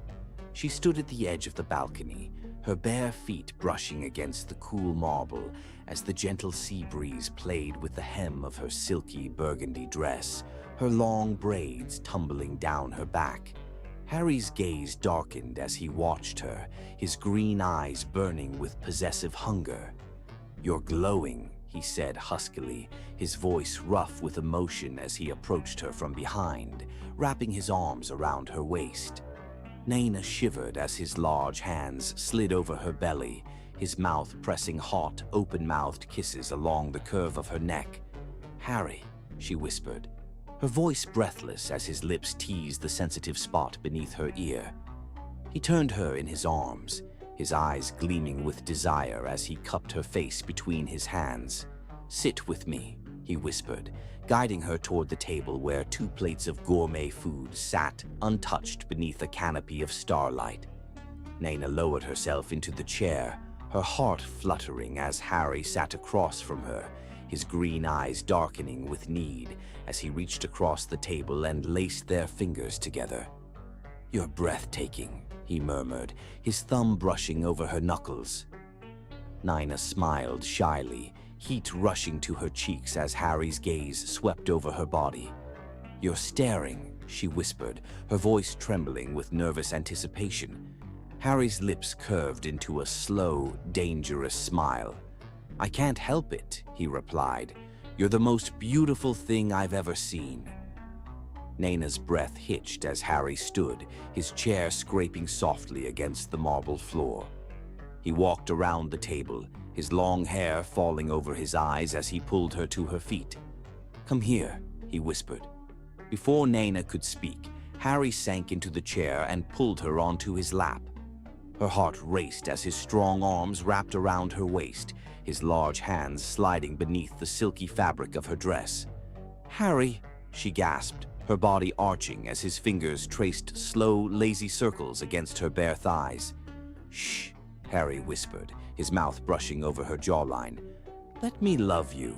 [SPEAKER 1] She stood at the edge of the balcony, her bare feet brushing against the cool marble as the gentle sea breeze played with the hem of her silky burgundy dress, her long braids tumbling down her back. Harry's gaze darkened as he watched her, his green eyes burning with possessive hunger. "You're glowing," he said huskily, his voice rough with emotion as he approached her from behind, wrapping his arms around her waist. Nina shivered as his large hands slid over her belly, his mouth pressing hot, open-mouthed kisses along the curve of her neck. "Harry," she whispered, her voice breathless as his lips teased the sensitive spot beneath her ear. He turned her in his arms, his eyes gleaming with desire as he cupped her face between his hands. "Sit with me," he whispered, guiding her toward the table where 2 plates of gourmet food sat untouched beneath a canopy of starlight. Nina lowered herself into the chair, her heart fluttering as Harry sat across from her, his green eyes darkening with need as he reached across the table and laced their fingers together. "You're breathtaking," he murmured, his thumb brushing over her knuckles. Nina smiled shyly, heat rushing to her cheeks as Harry's gaze swept over her body. "You're staring," she whispered, her voice trembling with nervous anticipation. Harry's lips curved into a slow, dangerous smile. "I can't help it," he replied. "You're the most beautiful thing I've ever seen." Nina's breath hitched as Harry stood, his chair scraping softly against the marble floor. He walked around the table, his long hair falling over his eyes as he pulled her to her feet. "Come here," he whispered. Before Nina could speak, Harry sank into the chair and pulled her onto his lap. Her heart raced as his strong arms wrapped around her waist, his large hands sliding beneath the silky fabric of her dress. "Harry," she gasped, her body arching as his fingers traced slow, lazy circles against her bare thighs. "Shh," Harry whispered, his mouth brushing over her jawline. "Let me love you."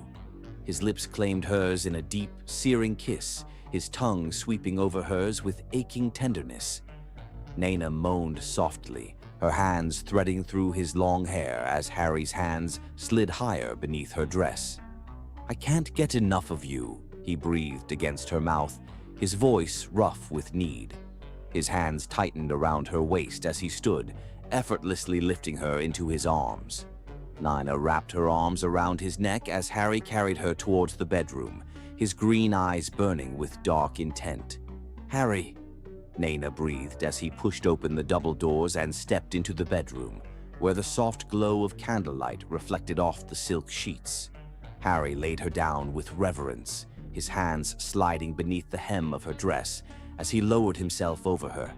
[SPEAKER 1] His lips claimed hers in a deep, searing kiss, his tongue sweeping over hers with aching tenderness. Nina moaned softly, her hands threading through his long hair as Harry's hands slid higher beneath her dress. "I can't get enough of you," he breathed against her mouth, his voice rough with need. His hands tightened around her waist as he stood, effortlessly lifting her into his arms. Nina wrapped her arms around his neck as Harry carried her towards the bedroom, his green eyes burning with dark intent. "Harry," Nina breathed as he pushed open the double doors and stepped into the bedroom, where the soft glow of candlelight reflected off the silk sheets. Harry laid her down with reverence, his hands sliding beneath the hem of her dress as he lowered himself over her.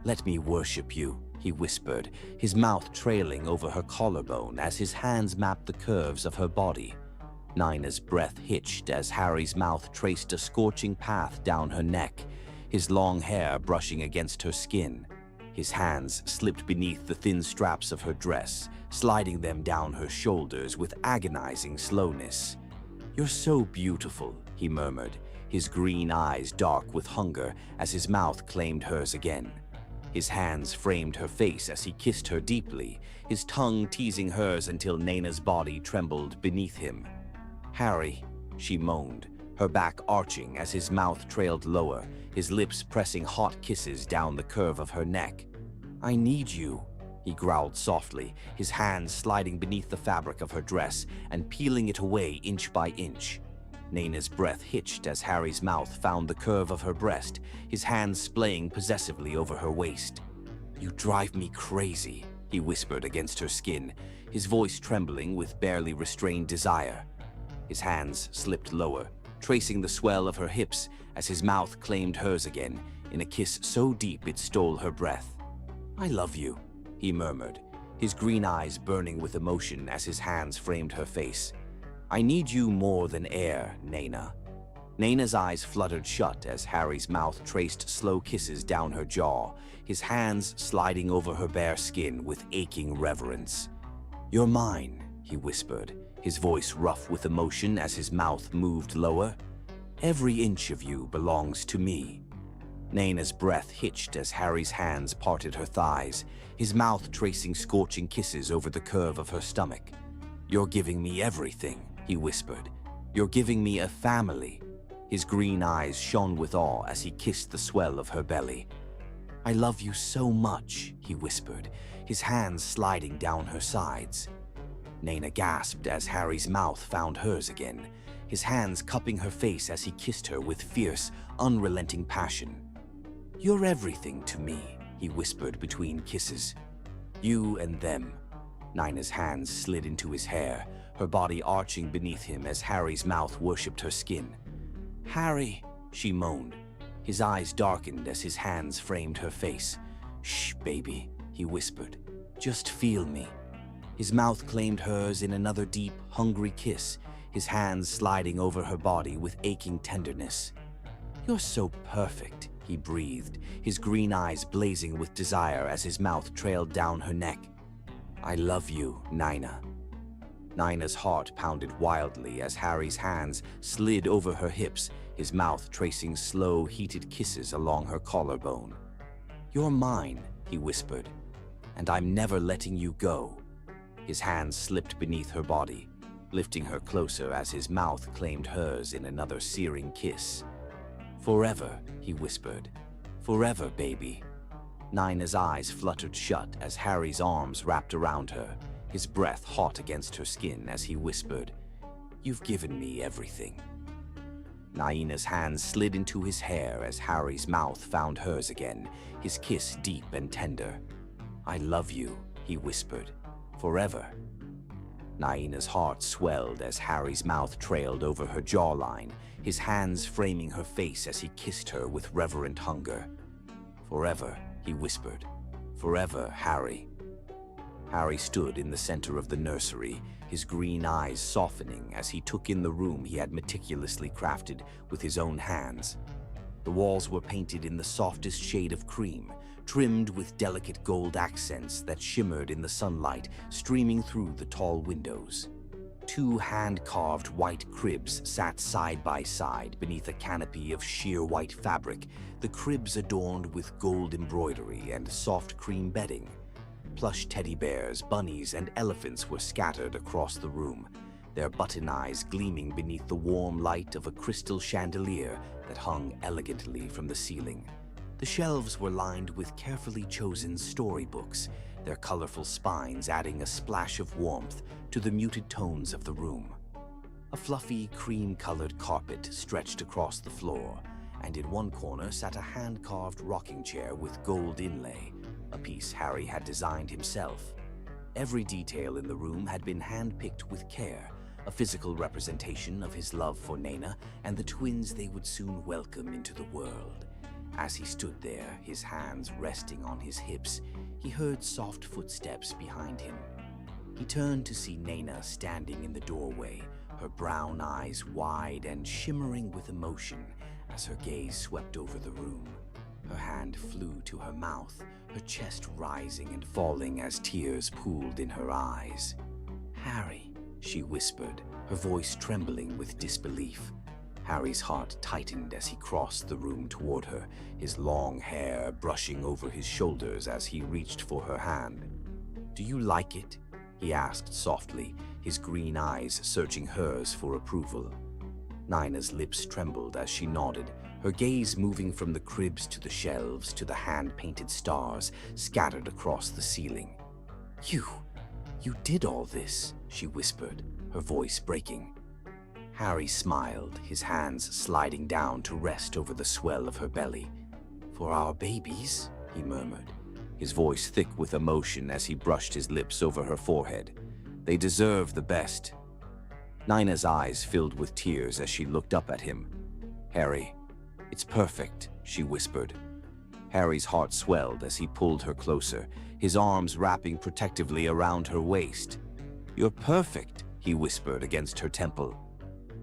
[SPEAKER 1] "Let me worship you," he whispered, his mouth trailing over her collarbone as his hands mapped the curves of her body. Nina's breath hitched as Harry's mouth traced a scorching path down her neck, his long hair brushing against her skin. His hands slipped beneath the thin straps of her dress, sliding them down her shoulders with agonizing slowness. "You're so beautiful," he murmured, his green eyes dark with hunger as his mouth claimed hers again. His hands framed her face as he kissed her deeply, his tongue teasing hers until Naina's body trembled beneath him. "Harry," she moaned, her back arching as his mouth trailed lower, his lips pressing hot kisses down the curve of her neck. "I need you," he growled softly, his hands sliding beneath the fabric of her dress and peeling it away inch by inch. Naina's breath hitched as Harry's mouth found the curve of her breast, his hands splaying possessively over her waist. "You drive me crazy," he whispered against her skin, his voice trembling with barely restrained desire. His hands slipped lower, tracing the swell of her hips as his mouth claimed hers again, in a kiss so deep it stole her breath. "I love you," he murmured, his green eyes burning with emotion as his hands framed her face. "I need you more than air, Naina." Naina's eyes fluttered shut as Harry's mouth traced slow kisses down her jaw, his hands sliding over her bare skin with aching reverence. "You're mine," he whispered, his voice rough with emotion as his mouth moved lower. "Every inch of you belongs to me." Naina's breath hitched as Harry's hands parted her thighs, his mouth tracing scorching kisses over the curve of her stomach. "You're giving me everything," he whispered. "You're giving me a family." His green eyes shone with awe as he kissed the swell of her belly. "I love you so much," he whispered, his hands sliding down her sides. Naina gasped as Harry's mouth found hers again, his hands cupping her face as he kissed her with fierce, unrelenting passion. "You're everything to me," he whispered between kisses. "You and them." Naina's hands slid into his hair, her body arching beneath him as Harry's mouth worshipped her skin. "Harry," she moaned. His eyes darkened as his hands framed her face. "Shh, baby," he whispered. "Just feel me." His mouth claimed hers in another deep, hungry kiss, his hands sliding over her body with aching tenderness. "You're so perfect," he breathed, his green eyes blazing with desire as his mouth trailed down her neck. "I love you, Naina." Naina's heart pounded wildly as Harry's hands slid over her hips, his mouth tracing slow, heated kisses along her collarbone. "You're mine," he whispered, "and I'm never letting you go." His hands slipped beneath her body, lifting her closer as his mouth claimed hers in another searing kiss. "Forever," he whispered. "Forever, baby." Naina's eyes fluttered shut as Harry's arms wrapped around her, his breath hot against her skin as he whispered, "You've given me everything." Naina's hands slid into his hair as Harry's mouth found hers again, his kiss deep and tender. "I love you," he whispered. "Forever." Naina's heart swelled as Harry's mouth trailed over her jawline, his hands framing her face as he kissed her with reverent hunger. "Forever," he whispered. "Forever, Harry." Harry stood in the center of the nursery, his green eyes softening as he took in the room he had meticulously crafted with his own hands. The walls were painted in the softest shade of cream, trimmed with delicate gold accents that shimmered in the sunlight streaming through the tall windows. Two hand-carved white cribs sat side by side beneath a canopy of sheer white fabric, the cribs adorned with gold embroidery and soft cream bedding. Plush teddy bears, bunnies, and elephants were scattered across the room, their button eyes gleaming beneath the warm light of a crystal chandelier that hung elegantly from the ceiling. The shelves were lined with carefully chosen storybooks, their colorful spines adding a splash of warmth to the muted tones of the room. A fluffy, cream-colored carpet stretched across the floor, and in one corner sat a hand-carved rocking chair with gold inlay, a piece Harry had designed himself. Every detail in the room had been hand-picked with care, a physical representation of his love for Naina and the twins they would soon welcome into the world. As he stood there, his hands resting on his hips, he heard soft footsteps behind him. He turned to see Naina standing in the doorway, her brown eyes wide and shimmering with emotion as her gaze swept over the room. Her hand flew to her mouth, her chest rising and falling as tears pooled in her eyes. "Harry," she whispered, her voice trembling with disbelief. Harry's heart tightened as he crossed the room toward her, his long hair brushing over his shoulders as he reached for her hand. "Do you like it?" he asked softly, his green eyes searching hers for approval. Nina's lips trembled as she nodded, her gaze moving from the cribs to the shelves to the hand-painted stars scattered across the ceiling. You did all this," she whispered, her voice breaking. Harry smiled, his hands sliding down to rest over the swell of her belly. "For our babies," he murmured, his voice thick with emotion as he brushed his lips over her forehead. "They deserve the best." Nina's eyes filled with tears as she looked up at him. "Harry, it's perfect," she whispered. Harry's heart swelled as he pulled her closer, his arms wrapping protectively around her waist. "You're perfect," he whispered against her temple.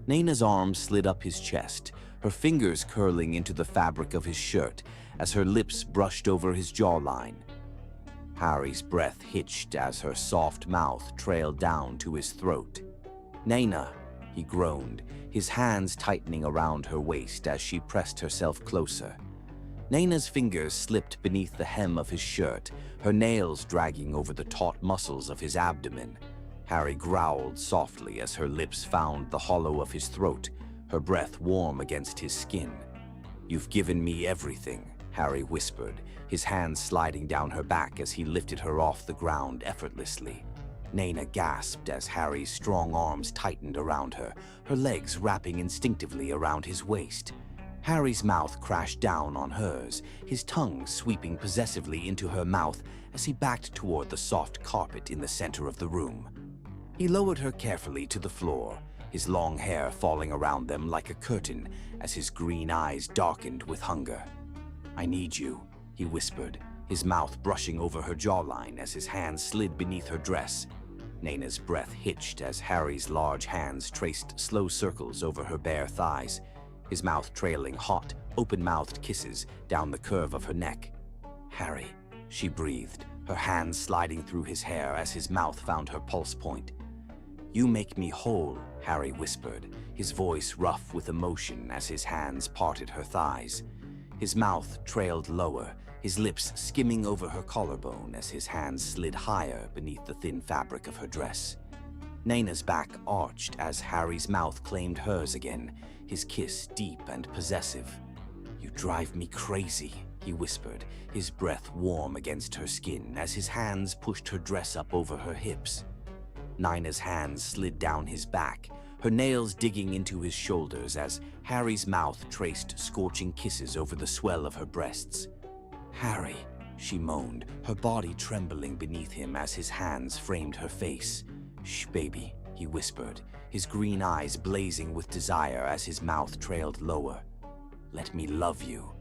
[SPEAKER 1] Nina's arm slid up his chest, her fingers curling into the fabric of his shirt as her lips brushed over his jawline. Harry's breath hitched as her soft mouth trailed down to his throat. "Nina," he groaned, his hands tightening around her waist as she pressed herself closer. Nina's fingers slipped beneath the hem of his shirt, her nails dragging over the taut muscles of his abdomen. Harry growled softly as her lips found the hollow of his throat, her breath warm against his skin. "You've given me everything," Harry whispered, his hands sliding down her back as he lifted her off the ground effortlessly. Nina gasped as Harry's strong arms tightened around her, her legs wrapping instinctively around his waist. Harry's mouth crashed down on hers, his tongue sweeping possessively into her mouth as he backed toward the soft carpet in the center of the room. He lowered her carefully to the floor, his long hair falling around them like a curtain as his green eyes darkened with hunger. "I need you," he whispered, his mouth brushing over her jawline as his hands slid beneath her dress. Nina's breath hitched as Harry's large hands traced slow circles over her bare thighs, his mouth trailing hot, open-mouthed kisses down the curve of her neck. "Harry," she breathed, her hands sliding through his hair as his mouth found her pulse point. "You make me whole," Harry whispered, his voice rough with emotion as his hands parted her thighs. His mouth trailed lower, his lips skimming over her collarbone as his hands slid higher beneath the thin fabric of her dress. Nina's back arched as Harry's mouth claimed hers again, his kiss deep and possessive. "You drive me crazy," he whispered, his breath warm against her skin as his hands pushed her dress up over her hips. Nina's hands slid down his back, her nails digging into his shoulders as Harry's mouth traced scorching kisses over the swell of her breasts. "Harry," she moaned, her body trembling beneath him as his hands framed her face. "Shh, baby," he whispered, his green eyes blazing with desire as his mouth trailed lower. "Let me love you."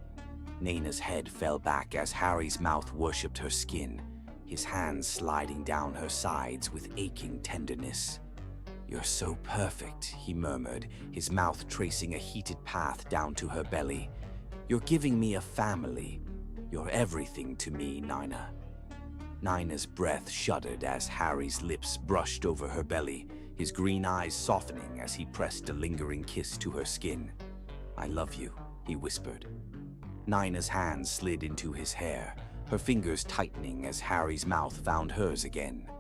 [SPEAKER 1] Nina's head fell back as Harry's mouth worshipped her skin, his hands sliding down her sides with aching tenderness. "You're so perfect," he murmured, his mouth tracing a heated path down to her belly. "You're giving me a family. You're everything to me, Nina." Nina's breath shuddered as Harry's lips brushed over her belly, his green eyes softening as he pressed a lingering kiss to her skin. "I love you," he whispered. Nina's hands slid into his hair, her fingers tightening as Harry's mouth found hers again.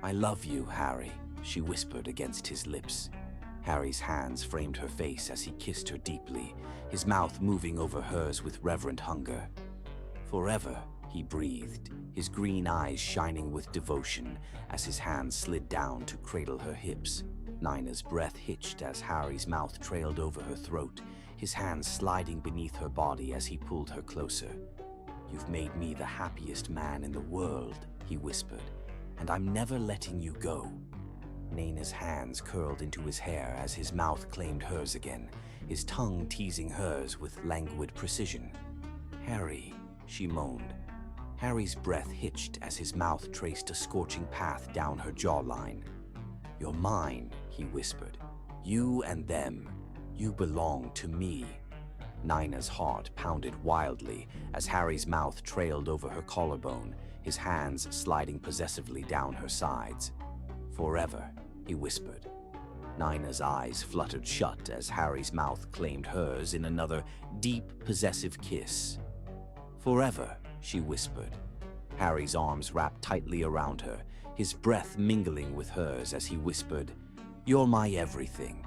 [SPEAKER 1] "I love you, Harry," she whispered against his lips. Harry's hands framed her face as he kissed her deeply, his mouth moving over hers with reverent hunger. "Forever," he breathed, his green eyes shining with devotion as his hands slid down to cradle her hips. Nina's breath hitched as Harry's mouth trailed over her throat, his hands sliding beneath her body as he pulled her closer. "You've made me the happiest man in the world," he whispered, "and I'm never letting you go." Nina's hands curled into his hair as his mouth claimed hers again, his tongue teasing hers with languid precision. "Harry," she moaned. Harry's breath hitched as his mouth traced a scorching path down her jawline. "You're mine," he whispered. "You and them. You belong to me." Nina's heart pounded wildly as Harry's mouth trailed over her collarbone, his hands sliding possessively down her sides. "Forever," he whispered. Nina's eyes fluttered shut as Harry's mouth claimed hers in another deep, possessive kiss. "Forever," she whispered. Harry's arms wrapped tightly around her, his breath mingling with hers as he whispered, "You're my everything."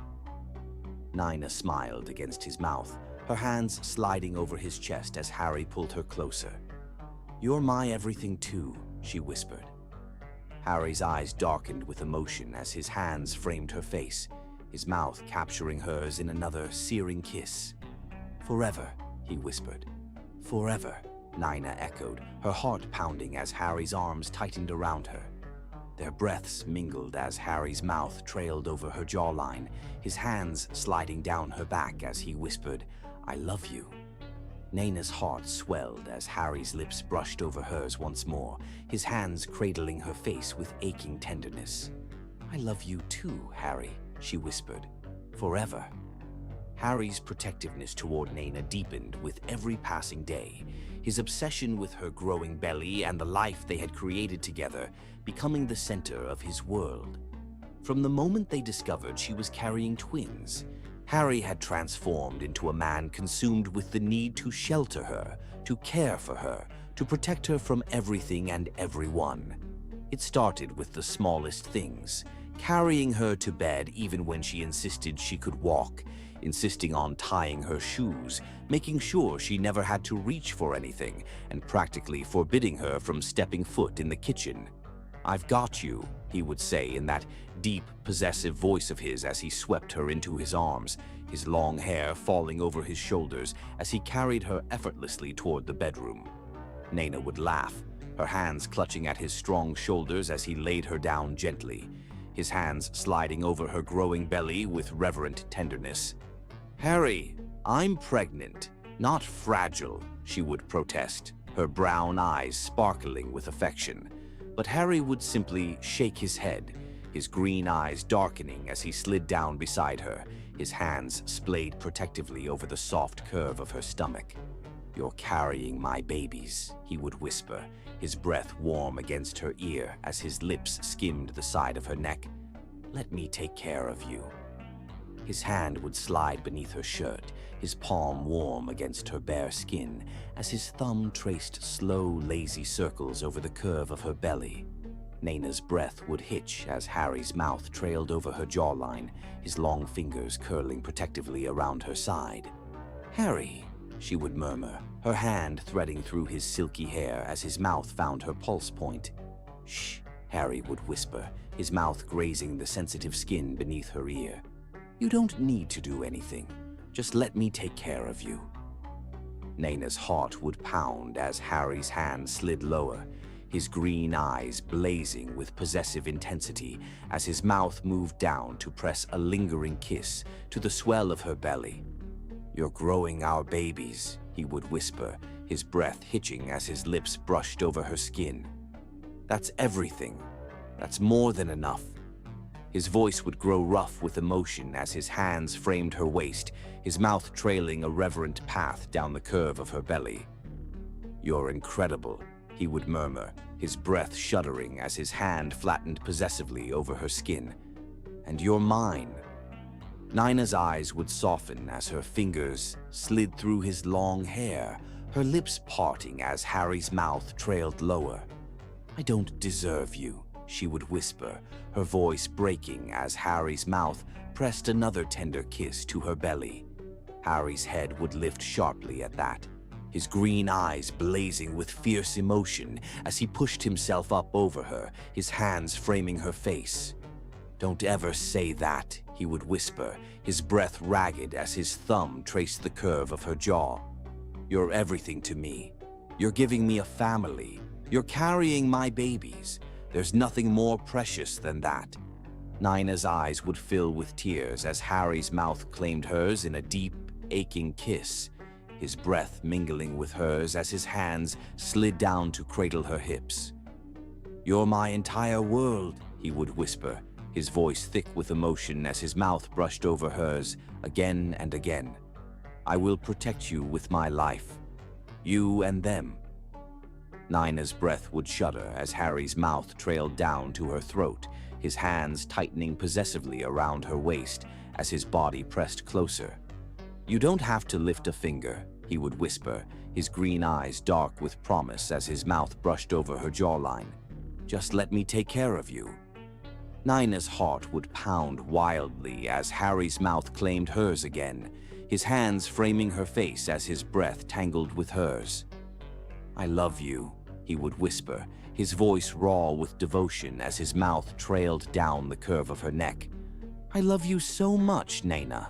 [SPEAKER 1] Nina smiled against his mouth, her hands sliding over his chest as Harry pulled her closer. "You're my everything too," she whispered. Harry's eyes darkened with emotion as his hands framed her face, his mouth capturing hers in another searing kiss. "Forever," he whispered. "Forever," Nina echoed, her heart pounding as Harry's arms tightened around her. Their breaths mingled as Harry's mouth trailed over her jawline, his hands sliding down her back as he whispered, "I love you." Nina's heart swelled as Harry's lips brushed over hers once more, his hands cradling her face with aching tenderness. "I love you too, Harry," she whispered. "Forever." Harry's protectiveness toward Nina deepened with every passing day, his obsession with her growing belly and the life they had created together becoming the center of his world. From the moment they discovered she was carrying twins, Harry had transformed into a man consumed with the need to shelter her, to care for her, to protect her from everything and everyone. It started with the smallest things, carrying her to bed even when she insisted she could walk, insisting on tying her shoes, making sure she never had to reach for anything, and practically forbidding her from stepping foot in the kitchen. "I've got you," he would say in that deep, possessive voice of his as he swept her into his arms, his long hair falling over his shoulders as he carried her effortlessly toward the bedroom. Nina would laugh, her hands clutching at his strong shoulders as he laid her down gently, his hands sliding over her growing belly with reverent tenderness. "Harry, I'm pregnant, not fragile," she would protest, her brown eyes sparkling with affection. But Harry would simply shake his head, his green eyes darkening as he slid down beside her, his hands splayed protectively over the soft curve of her stomach. "You're carrying my babies," he would whisper, his breath warm against her ear as his lips skimmed the side of her neck. "Let me take care of you." His hand would slide beneath her shirt, his palm warm against her bare skin, as his thumb traced slow, lazy circles over the curve of her belly. Nina's breath would hitch as Harry's mouth trailed over her jawline, his long fingers curling protectively around her side. "Harry," she would murmur, her hand threading through his silky hair as his mouth found her pulse point. "Shh," Harry would whisper, his mouth grazing the sensitive skin beneath her ear. "You don't need to do anything. Just let me take care of you." Nina's heart would pound as Harry's hand slid lower, his green eyes blazing with possessive intensity as his mouth moved down to press a lingering kiss to the swell of her belly. "You're growing our babies," he would whisper, his breath hitching as his lips brushed over her skin. "That's everything. That's more than enough." His voice would grow rough with emotion as his hands framed her waist, his mouth trailing a reverent path down the curve of her belly. "You're incredible," he would murmur, his breath shuddering as his hand flattened possessively over her skin. "And you're mine." Nina's eyes would soften as her fingers slid through his long hair, her lips parting as Harry's mouth trailed lower. "I don't deserve you," she would whisper, her voice breaking as Harry's mouth pressed another tender kiss to her belly. Harry's head would lift sharply at that, his green eyes blazing with fierce emotion as he pushed himself up over her, his hands framing her face. "Don't ever say that," he would whisper, his breath ragged as his thumb traced the curve of her jaw. "You're everything to me. You're giving me a family. You're carrying my babies. There's nothing more precious than that." Nina's eyes would fill with tears as Harry's mouth claimed hers in a deep, aching kiss, his breath mingling with hers as his hands slid down to cradle her hips. "You're my entire world," he would whisper, his voice thick with emotion as his mouth brushed over hers again and again. I will protect you with my life. You and them. Nina's breath would shudder as Harry's mouth trailed down to her throat, his hands tightening possessively around her waist as his body pressed closer. You don't have to lift a finger, he would whisper, his green eyes dark with promise as his mouth brushed over her jawline. Just let me take care of you. Nina's heart would pound wildly as Harry's mouth claimed hers again, his hands framing her face as his breath tangled with hers. I love you, he would whisper, his voice raw with devotion as his mouth trailed down the curve of her neck. I love you so much, Nina.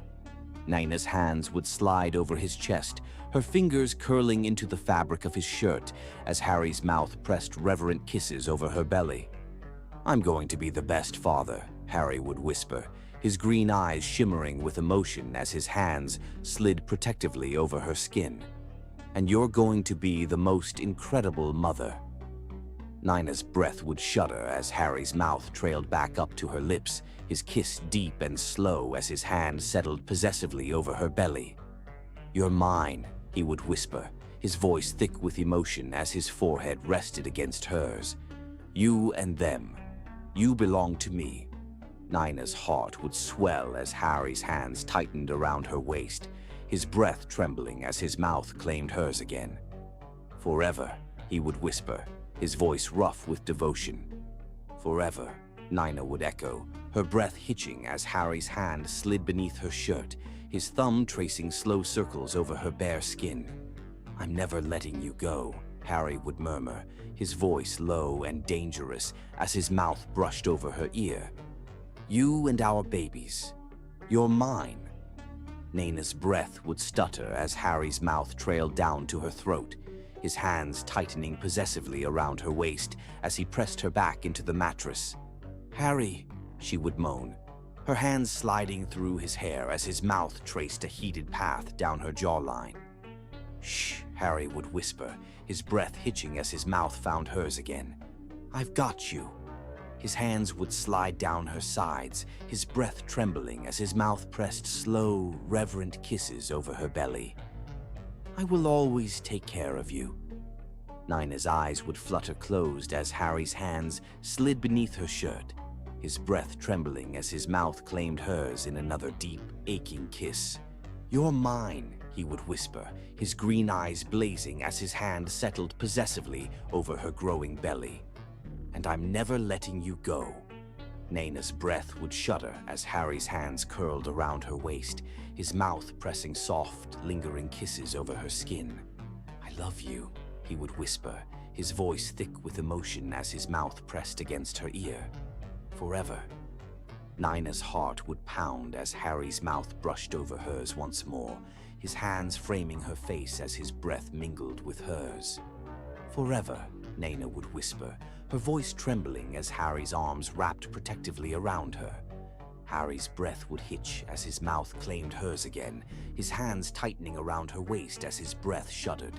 [SPEAKER 1] Nina's hands would slide over his chest, her fingers curling into the fabric of his shirt as Harry's mouth pressed reverent kisses over her belly. I'm going to be the best father, Harry would whisper, his green eyes shimmering with emotion as his hands slid protectively over her skin. And you're going to be the most incredible mother. Nina's breath would shudder as Harry's mouth trailed back up to her lips, his kiss deep and slow as his hand settled possessively over her belly. You're mine, he would whisper, his voice thick with emotion as his forehead rested against hers. You and them. You belong to me. Nina's heart would swell as Harry's hands tightened around her waist, his breath trembling as his mouth claimed hers again. Forever, he would whisper, his voice rough with devotion. Forever, Nina would echo, her breath hitching as Harry's hand slid beneath her shirt, his thumb tracing slow circles over her bare skin. I'm never letting you go, Harry would murmur, his voice low and dangerous as his mouth brushed over her ear. You and our babies. You're mine. Nina's breath would stutter as Harry's mouth trailed down to her throat, his hands tightening possessively around her waist as he pressed her back into the mattress. Harry, she would moan, her hands sliding through his hair as his mouth traced a heated path down her jawline. Shh, Harry would whisper, his breath hitching as his mouth found hers again. I've got you. His hands would slide down her sides, his breath trembling as his mouth pressed slow, reverent kisses over her belly. I will always take care of you. Nina's eyes would flutter closed as Harry's hands slid beneath her shirt, his breath trembling as his mouth claimed hers in another deep, aching kiss. You're mine, he would whisper, his green eyes blazing as his hand settled possessively over her growing belly. And I'm never letting you go. Nina's breath would shudder as Harry's hands curled around her waist, his mouth pressing soft, lingering kisses over her skin. I love you, he would whisper, his voice thick with emotion as his mouth pressed against her ear. Forever. Nina's heart would pound as Harry's mouth brushed over hers once more, his hands framing her face as his breath mingled with hers. Forever, Nina would whisper, her voice trembling as Harry's arms wrapped protectively around her. Harry's breath would hitch as his mouth claimed hers again, his hands tightening around her waist as his breath shuddered.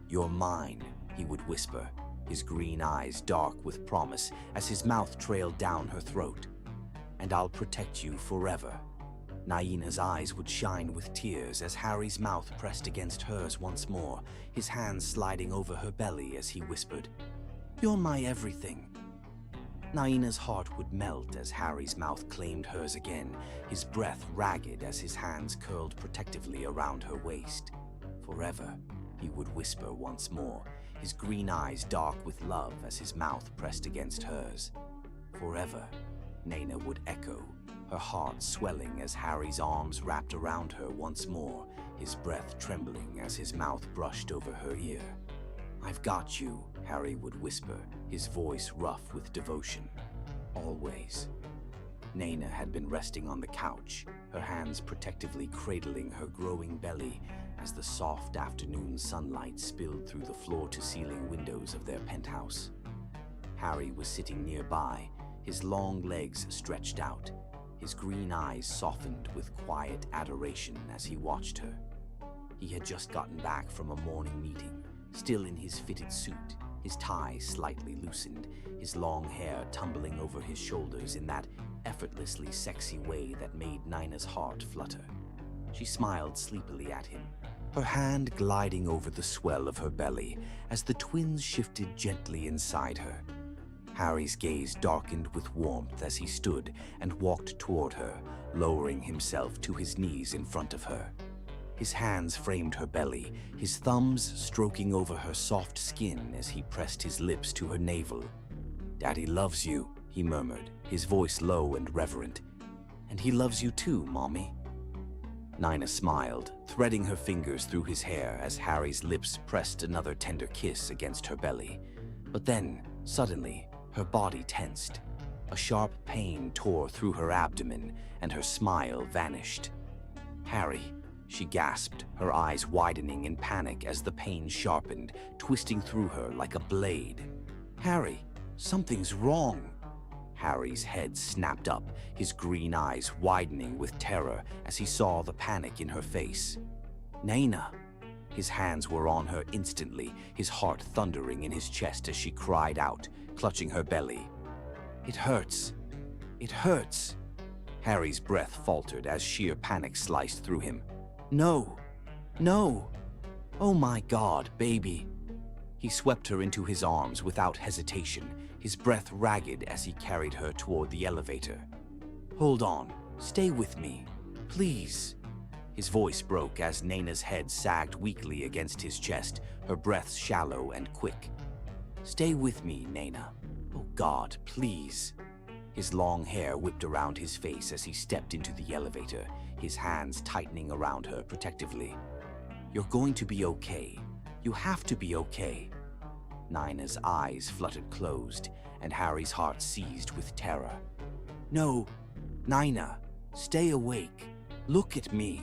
[SPEAKER 1] You're mine, he would whisper, his green eyes dark with promise as his mouth trailed down her throat. And I'll protect you forever. Nina's eyes would shine with tears as Harry's mouth pressed against hers once more, his hands sliding over her belly as he whispered, You're my everything. Nina's heart would melt as Harry's mouth claimed hers again, his breath ragged as his hands curled protectively around her waist. Forever, he would whisper once more, his green eyes dark with love as his mouth pressed against hers. Forever, Nina would echo, her heart swelling as Harry's arms wrapped around her once more, his breath trembling as his mouth brushed over her ear. I've got you, Harry would whisper, his voice rough with devotion. Always. Nina had been resting on the couch, her hands protectively cradling her growing belly as the soft afternoon sunlight spilled through the floor-to-ceiling windows of their penthouse. Harry was sitting nearby, his long legs stretched out, his green eyes softened with quiet adoration as he watched her. He had just gotten back from a morning meeting, still in his fitted suit, his tie slightly loosened, his long hair tumbling over his shoulders in that effortlessly sexy way that made Nina's heart flutter. She smiled sleepily at him, her hand gliding over the swell of her belly as the twins shifted gently inside her. Harry's gaze darkened with warmth as he stood and walked toward her, lowering himself to his knees in front of her. His hands framed her belly, his thumbs stroking over her soft skin as he pressed his lips to her navel. "Daddy loves you," he murmured, his voice low and reverent. "And he loves you too, Mommy." Nina smiled, threading her fingers through his hair as Harry's lips pressed another tender kiss against her belly. But then, suddenly, her body tensed. A sharp pain tore through her abdomen, and her smile vanished. "Harry," she gasped, her eyes widening in panic as the pain sharpened, twisting through her like a blade. "Harry, something's wrong." Harry's head snapped up, his green eyes widening with terror as he saw the panic in her face. "Nina!" His hands were on her instantly, his heart thundering in his chest as she cried out, clutching her belly. "It hurts. It hurts." Harry's breath faltered as sheer panic sliced through him. "No! No! Oh my God, baby!" He swept her into his arms without hesitation, his breath ragged as he carried her toward the elevator. "Hold on. Stay with me. Please." His voice broke as Nina's head sagged weakly against his chest, her breath shallow and quick. "Stay with me, Nina. Oh God, please." His long hair whipped around his face as he stepped into the elevator, his hands tightening around her protectively. "You're going to be okay. You have to be okay." Nina's eyes fluttered closed, and Harry's heart seized with terror. "No, Nina, stay awake. Look at me."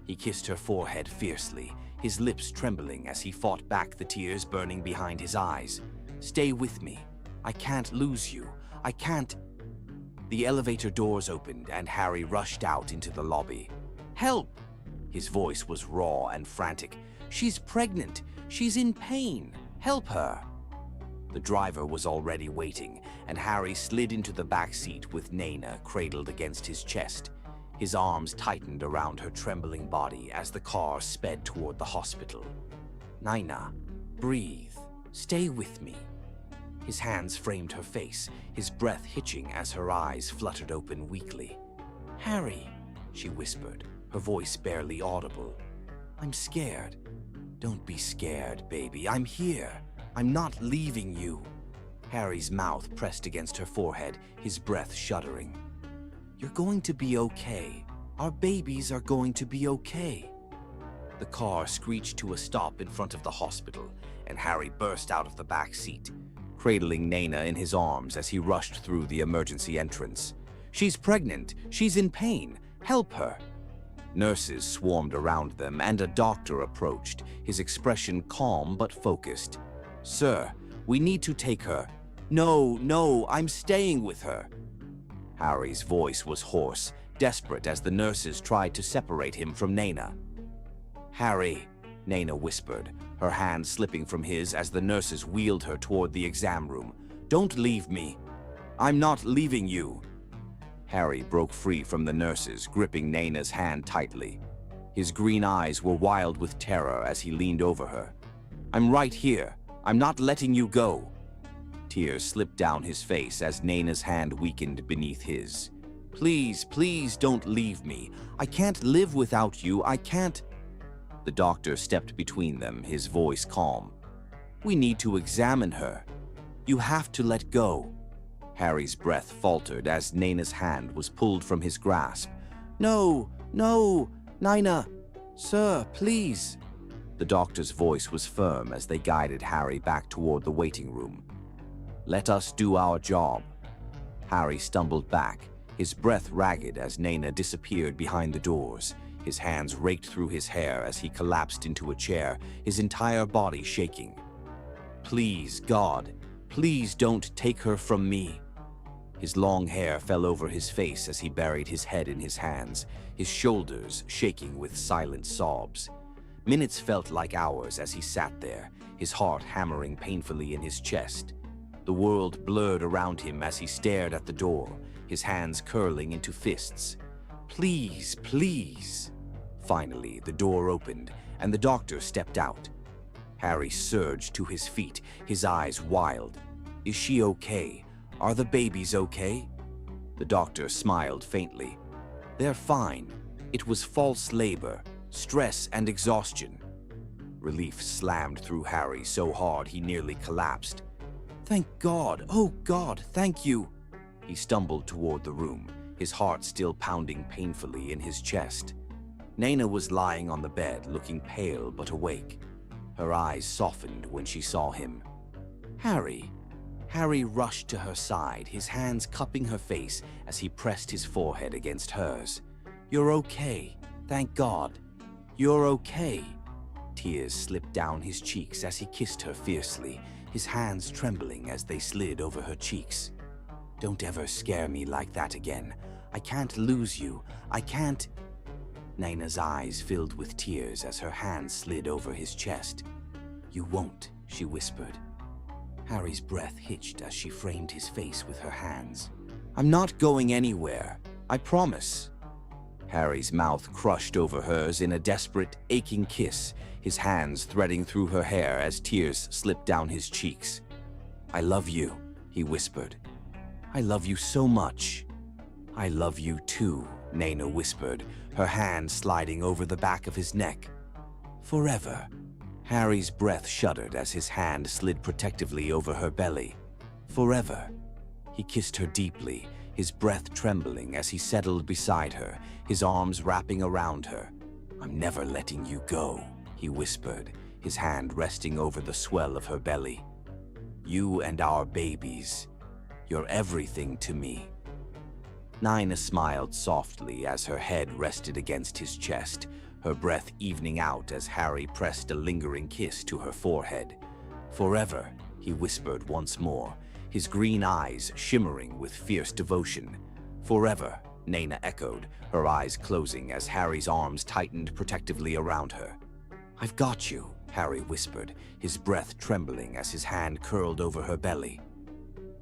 [SPEAKER 1] He kissed her forehead fiercely, his lips trembling as he fought back the tears burning behind his eyes. "Stay with me. I can't lose you. I can't." The elevator doors opened, and Harry rushed out into the lobby. "Help!" His voice was raw and frantic. "She's pregnant. She's in pain. Help her." The driver was already waiting, and Harry slid into the back seat with Nina cradled against his chest. His arms tightened around her trembling body as the car sped toward the hospital. "Nina, breathe. Stay with me." His hands framed her face, his breath hitching as her eyes fluttered open weakly. "Harry," she whispered, her voice barely audible. "I'm scared." "Don't be scared, baby. I'm here. I'm not leaving you." Harry's mouth pressed against her forehead, his breath shuddering. "You're going to be okay. Our babies are going to be okay." The car screeched to a stop in front of the hospital, and Harry burst out of the back seat, cradling Nina in his arms as he rushed through the emergency entrance. "She's pregnant. She's in pain. Help her." Nurses swarmed around them, and a doctor approached, his expression calm but focused. "Sir, we need to take her." "No, no, I'm staying with her." Harry's voice was hoarse, desperate as the nurses tried to separate him from Nina. "Harry," Nina whispered, her hand slipping from his as the nurses wheeled her toward the exam room. "Don't leave me." "I'm not leaving you." Harry broke free from the nurses, gripping Nina's hand tightly. His green eyes were wild with terror as he leaned over her. "I'm right here. I'm not letting you go." Tears slipped down his face as Nina's hand weakened beneath his. "Please, please don't leave me. I can't live without you. I can't." The doctor stepped between them, his voice calm. "We need to examine her. You have to let go." Harry's breath faltered as Nina's hand was pulled from his grasp. "No, no, Nina. Sir, please." The doctor's voice was firm as they guided Harry back toward the waiting room. "Let us do our job." Harry stumbled back, his breath ragged as Nina disappeared behind the doors. His hands raked through his hair as he collapsed into a chair, his entire body shaking. "Please, God, please don't take her from me." His long hair fell over his face as he buried his head in his hands, his shoulders shaking with silent sobs. Minutes felt like hours as he sat there, his heart hammering painfully in his chest. The world blurred around him as he stared at the door, his hands curling into fists. "Please, please." Finally, the door opened, and the doctor stepped out. Harry surged to his feet, his eyes wild. "Is she okay? Are the babies okay?" The doctor smiled faintly. "They're fine. It was false labor, stress and exhaustion." Relief slammed through Harry so hard he nearly collapsed. "Thank God! Oh God, thank you!" He stumbled toward the room, his heart still pounding painfully in his chest. Naina was lying on the bed, looking pale but awake. Her eyes softened when she saw him. "Harry!" Harry rushed to her side, his hands cupping her face as he pressed his forehead against hers. "You're okay. Thank God. You're okay." Tears slipped down his cheeks as he kissed her fiercely, his hands trembling as they slid over her cheeks. "Don't ever scare me like that again. I can't lose you. I can't—" Naina's eyes filled with tears as her hands slid over his chest. "You won't," she whispered. Harry's breath hitched as she framed his face with her hands. "I'm not going anywhere. I promise." Harry's mouth crushed over hers in a desperate, aching kiss, his hands threading through her hair as tears slipped down his cheeks. "I love you," he whispered. "I love you so much." "I love you too," Naina whispered, her hand sliding over the back of his neck. "Forever." Harry's breath shuddered as his hand slid protectively over her belly. "Forever." He kissed her deeply, his breath trembling as he settled beside her, his arms wrapping around her. "I'm never letting you go," he whispered, his hand resting over the swell of her belly. "You and our babies. You're everything to me." Naina smiled softly as her head rested against his chest, her breath evening out as Harry pressed a lingering kiss to her forehead. "Forever," he whispered once more, his green eyes shimmering with fierce devotion. "Forever," Naina echoed, her eyes closing as Harry's arms tightened protectively around her. "I've got you," Harry whispered, his breath trembling as his hand curled over her belly.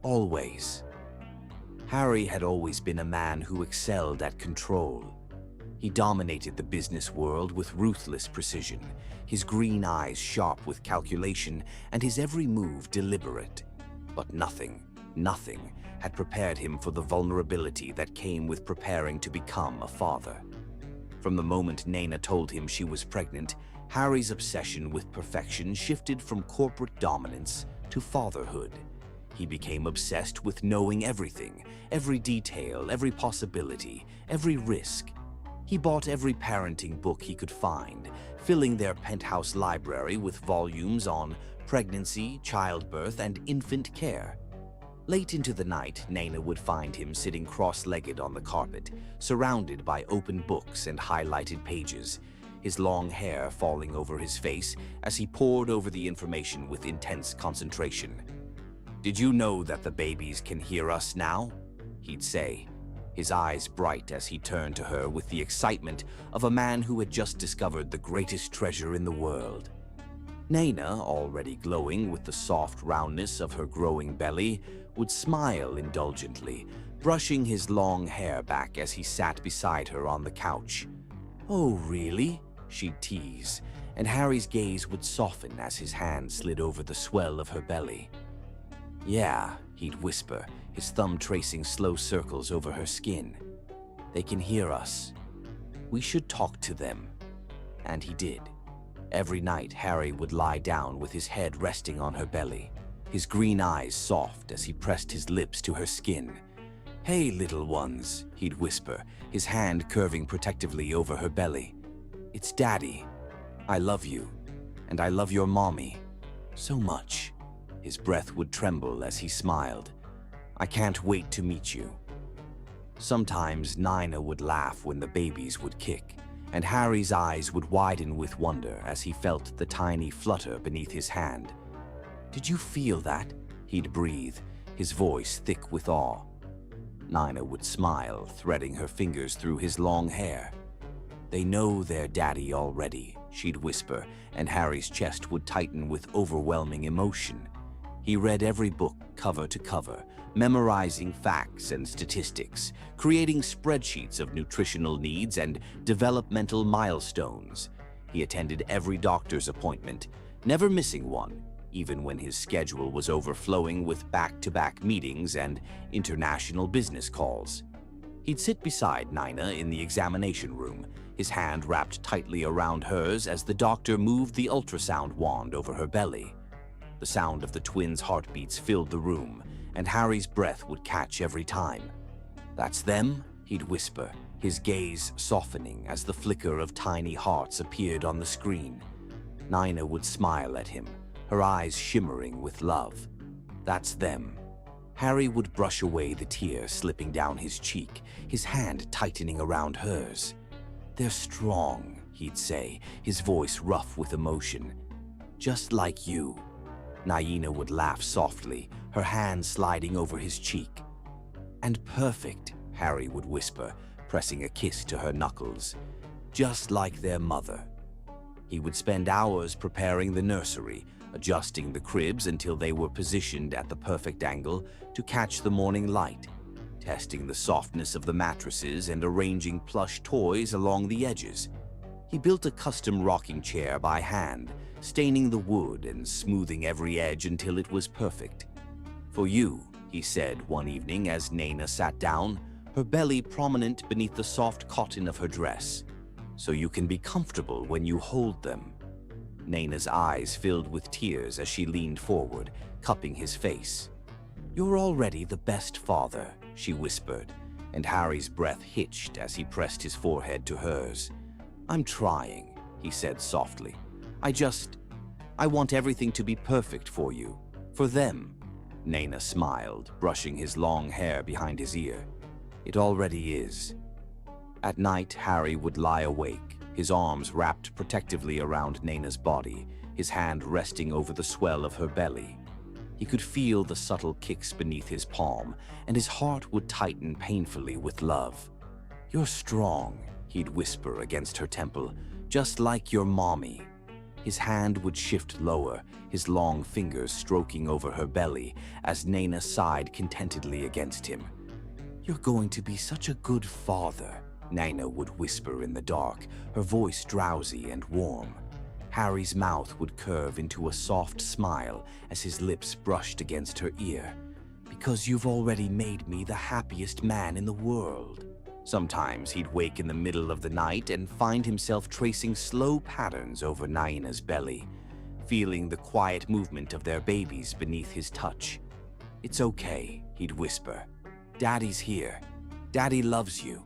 [SPEAKER 1] "Always." Harry had always been a man who excelled at control. He dominated the business world with ruthless precision, his green eyes sharp with calculation and his every move deliberate. But nothing had prepared him for the vulnerability that came with preparing to become a father. From the moment Naina told him she was pregnant, Harry's obsession with perfection shifted from corporate dominance to fatherhood. He became obsessed with knowing everything, every detail, every possibility, every risk. He bought every parenting book he could find, filling their Penthouse library with volumes on pregnancy, childbirth, and infant care. Late into the night, Naina would find him sitting cross-legged on the carpet, surrounded by open books and highlighted pages, his long hair falling over his face as he pored over the information with intense concentration. "Did you know that the babies can hear us now?" he'd say, his eyes bright as he turned to her with the excitement of a man who had just discovered the greatest treasure in the world. Naina, already glowing with the soft roundness of her growing belly, would smile indulgently, brushing his long hair back as he sat beside her on the couch. "Oh, really?" she'd tease, and Harry's gaze would soften as his hand slid over the swell of her belly. "Yeah," he'd whisper, his thumb tracing slow circles over her skin. "They can hear us. We should talk to them." And he did. Every night, Harry would lie down with his head resting on her belly, his green eyes soft as he pressed his lips to her skin. "Hey, little ones," he'd whisper, his hand curving protectively over her belly. "It's Daddy. I love you, and I love your mommy so much." His breath would tremble as he smiled. "I can't wait to meet you." Sometimes Naina would laugh when the babies would kick, and Harry's eyes would widen with wonder as he felt the tiny flutter beneath his hand. "Did you feel that?" he'd breathe, his voice thick with awe. Naina would smile, threading her fingers through his long hair. "They know their daddy already," she'd whisper, and Harry's chest would tighten with overwhelming emotion. He read every book cover to cover, memorizing facts and statistics, creating spreadsheets of nutritional needs and developmental milestones. He attended every doctor's appointment, never missing one, even when his schedule was overflowing with back-to-back meetings and international business calls. He'd sit beside Nina in the examination room, his hand wrapped tightly around hers as the doctor moved the ultrasound wand over her belly. The sound of the twins' heartbeats filled the room, and Harry's breath would catch every time. "That's them?" he'd whisper, his gaze softening as the flicker of tiny hearts appeared on the screen. Nina would smile at him, her eyes shimmering with love. "That's them." Harry would brush away the tear slipping down his cheek, his hand tightening around hers. "They're strong," he'd say, his voice rough with emotion. "Just like you." Naina would laugh softly, her hand sliding over his cheek. "And perfect," Harry would whisper, pressing a kiss to her knuckles. "Just like their mother." He would spend hours preparing the nursery, adjusting the cribs until they were positioned at the perfect angle to catch the morning light, testing the softness of the mattresses and arranging plush toys along the edges. He built a custom rocking chair by hand, staining the wood and smoothing every edge until it was perfect. "For you," he said one evening as Nina sat down, her belly prominent beneath the soft cotton of her dress. "So you can be comfortable when you hold them." Nina's eyes filled with tears as she leaned forward, cupping his face. "You're already the best father," she whispered, and Harry's breath hitched as he pressed his forehead to hers. "I'm trying," he said softly. I want everything to be perfect for you, for them." Nina smiled, brushing his long hair behind his ear. "It already is." At night, Harry would lie awake, his arms wrapped protectively around Nina's body, his hand resting over the swell of her belly. He could feel the subtle kicks beneath his palm, and his heart would tighten painfully with love. "You're strong," he'd whisper against her temple, "just like your mommy." His hand would shift lower, his long fingers stroking over her belly as Nina sighed contentedly against him. "You're going to be such a good father," Nina would whisper in the dark, her voice drowsy and warm. Harry's mouth would curve into a soft smile as his lips brushed against her ear. "Because you've already made me the happiest man in the world." Sometimes he'd wake in the middle of the night and find himself tracing slow patterns over Naina's belly, feeling the quiet movement of their babies beneath his touch. "It's okay," he'd whisper. "Daddy's here. Daddy loves you."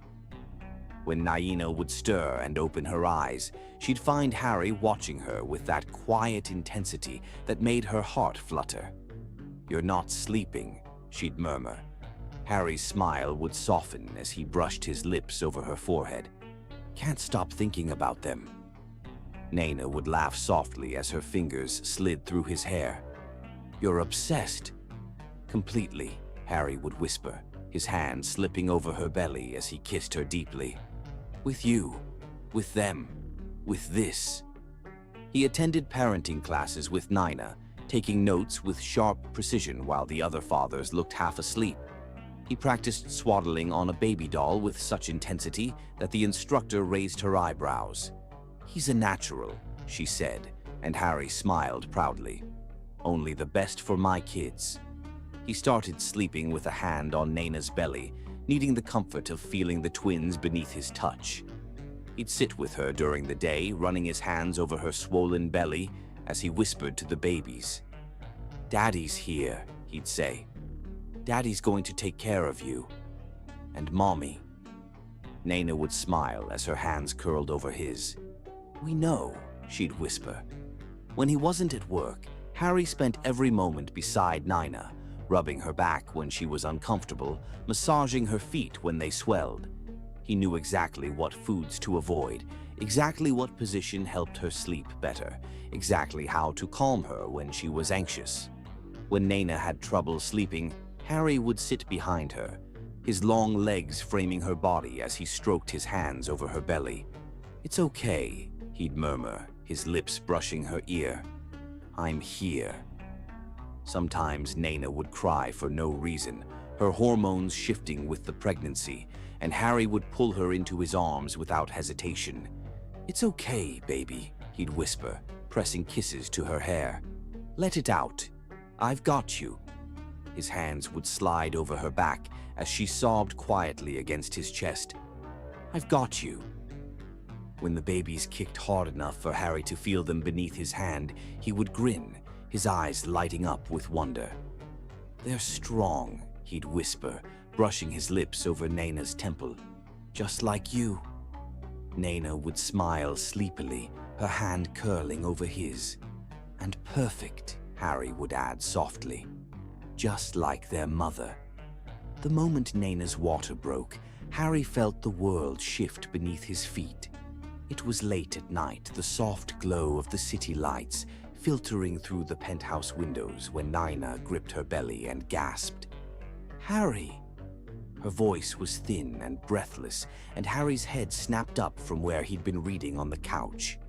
[SPEAKER 1] When Naina would stir and open her eyes, she'd find Harry watching her with that quiet intensity that made her heart flutter. "You're not sleeping," she'd murmur. Harry's smile would soften as he brushed his lips over her forehead. "Can't stop thinking about them." Nina would laugh softly as her fingers slid through his hair. "You're obsessed." "Completely," Harry would whisper, his hand slipping over her belly as he kissed her deeply. "With you, with them, with this." He attended parenting classes with Nina, taking notes with sharp precision while the other fathers looked half asleep. He practiced swaddling on a baby doll with such intensity that the instructor raised her eyebrows. "He's a natural," she said, and Harry smiled proudly. "Only the best for my kids." He started sleeping with a hand on Nina's belly, needing the comfort of feeling the twins beneath his touch. He'd sit with her during the day, running his hands over her swollen belly as he whispered to the babies. "Daddy's here," he'd say. "Daddy's going to take care of you. And Mommy." Nina would smile as her hands curled over his. "We know," she'd whisper. When he wasn't at work, Harry spent every moment beside Nina, rubbing her back when she was uncomfortable, massaging her feet when they swelled. He knew exactly what foods to avoid, exactly what position helped her sleep better, exactly how to calm her when she was anxious. When Nina had trouble sleeping, Harry would sit behind her, his long legs framing her body as he stroked his hands over her belly. "It's okay," he'd murmur, his lips brushing her ear. "I'm here." Sometimes Naina would cry for no reason, her hormones shifting with the pregnancy, and Harry would pull her into his arms without hesitation. "It's okay, baby," he'd whisper, pressing kisses to her hair. "Let it out. I've got you." His hands would slide over her back as she sobbed quietly against his chest. "I've got you." When the babies kicked hard enough for Harry to feel them beneath his hand, he would grin, his eyes lighting up with wonder. "They're strong," he'd whisper, brushing his lips over Naina's temple. "Just like you." Naina would smile sleepily, her hand curling over his. "And perfect," Harry would add softly. "Just like their mother." The moment Naina's water broke, Harry felt the world shift beneath his feet. It was late at night, the soft glow of the city lights filtering through the penthouse windows when Naina gripped her belly and gasped. "Harry!" Her voice was thin and breathless, and Harry's head snapped up from where he'd been reading on the couch.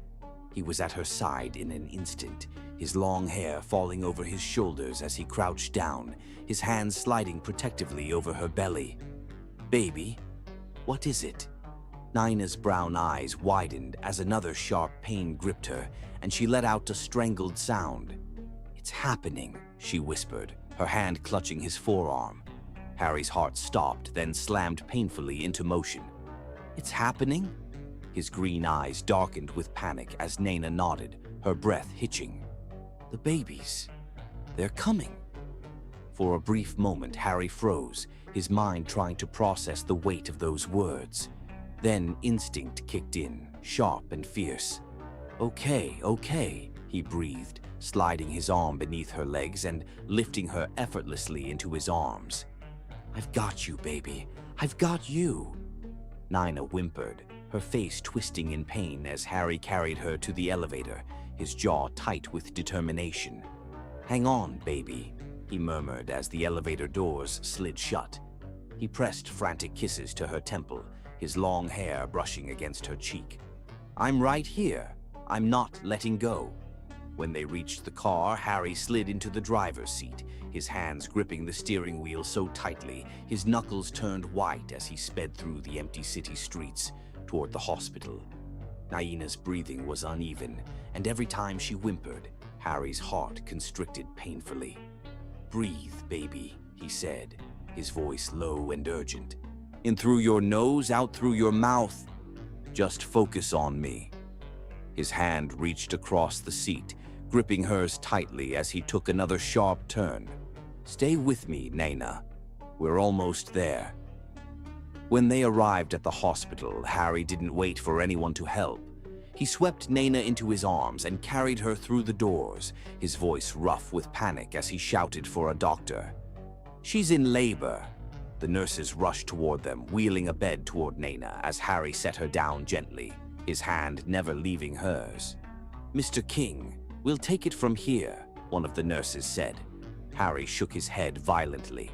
[SPEAKER 1] He was at her side in an instant, his long hair falling over his shoulders as he crouched down, his hands sliding protectively over her belly. "Baby, what is it?" Naina's brown eyes widened as another sharp pain gripped her, and she let out a strangled sound. "It's happening," she whispered, her hand clutching his forearm. Harry's heart stopped, then slammed painfully into motion. "It's happening?" His green eyes darkened with panic as Naina nodded, her breath hitching. "The babies. They're coming." For a brief moment, Harry froze, his mind trying to process the weight of those words. Then instinct kicked in, sharp and fierce. Okay, he breathed, sliding his arm beneath her legs and lifting her effortlessly into his arms. "I've got you, baby. I've got you." Naina whimpered, her face twisting in pain as Harry carried her to the elevator, his jaw tight with determination. "Hang on, baby," he murmured as the elevator doors slid shut. He pressed frantic kisses to her temple, his long hair brushing against her cheek. "I'm right here. I'm not letting go." When they reached the car, Harry slid into the driver's seat, his hands gripping the steering wheel so tightly, his knuckles turned white as he sped through the empty city streets toward the hospital. Naina's breathing was uneven, and every time she whimpered, Harry's heart constricted painfully. "Breathe, baby," he said, his voice low and urgent. "In through your nose, out through your mouth. Just focus on me." His hand reached across the seat, gripping hers tightly as he took another sharp turn. "Stay with me, Naina. We're almost there." When they arrived at the hospital, Harry didn't wait for anyone to help. He swept Naina into his arms and carried her through the doors, his voice rough with panic as he shouted for a doctor. "She's in labor." The nurses rushed toward them, wheeling a bed toward Naina as Harry set her down gently, his hand never leaving hers. "Mr. King, we'll take it from here," one of the nurses said. Harry shook his head violently.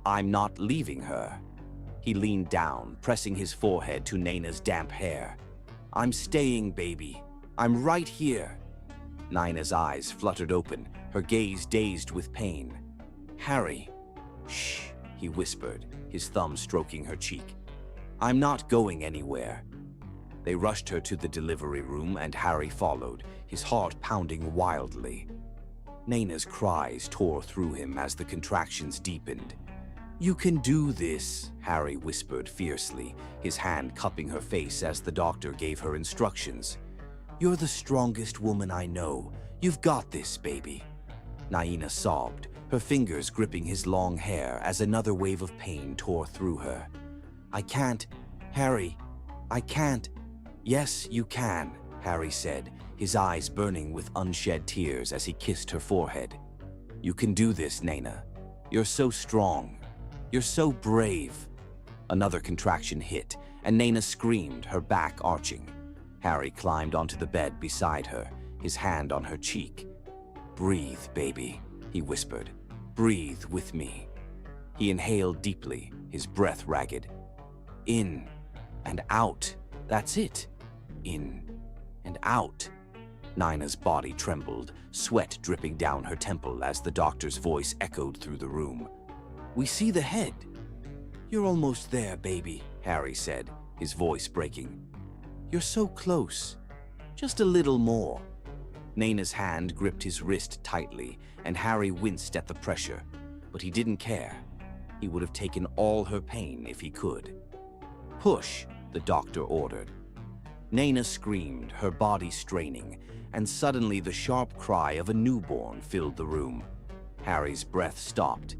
[SPEAKER 1] "I'm not leaving her." He leaned down, pressing his forehead to Naina's damp hair. "I'm staying, baby. I'm right here." Naina's eyes fluttered open, her gaze dazed with pain. "Harry." "Shh," he whispered, his thumb stroking her cheek. "I'm not going anywhere." They rushed her to the delivery room and Harry followed, his heart pounding wildly. Naina's cries tore through him as the contractions deepened. "You can do this," Harry whispered fiercely, his hand cupping her face as the doctor gave her instructions. "You're the strongest woman I know. You've got this, baby." Naina sobbed, her fingers gripping his long hair as another wave of pain tore through her. "I can't, Harry. I can't." "Yes, you can," Harry said, his eyes burning with unshed tears as he kissed her forehead. "You can do this, Naina. You're so strong. You're so brave." Another contraction hit, and Naina screamed, her back arching. Harry climbed onto the bed beside her, his hand on her cheek. "Breathe, baby," he whispered. "Breathe with me." He inhaled deeply, his breath ragged. "In and out. That's it. In and out." Nina's body trembled, sweat dripping down her temple as the doctor's voice echoed through the room. "We see the head." "You're almost there, baby," Harry said, his voice breaking. "You're so close. Just a little more." Nina's hand gripped his wrist tightly, and Harry winced at the pressure, but he didn't care. He would have taken all her pain if he could. "Push," the doctor ordered. Nina screamed, her body straining, and suddenly the sharp cry of a newborn filled the room. Harry's breath stopped.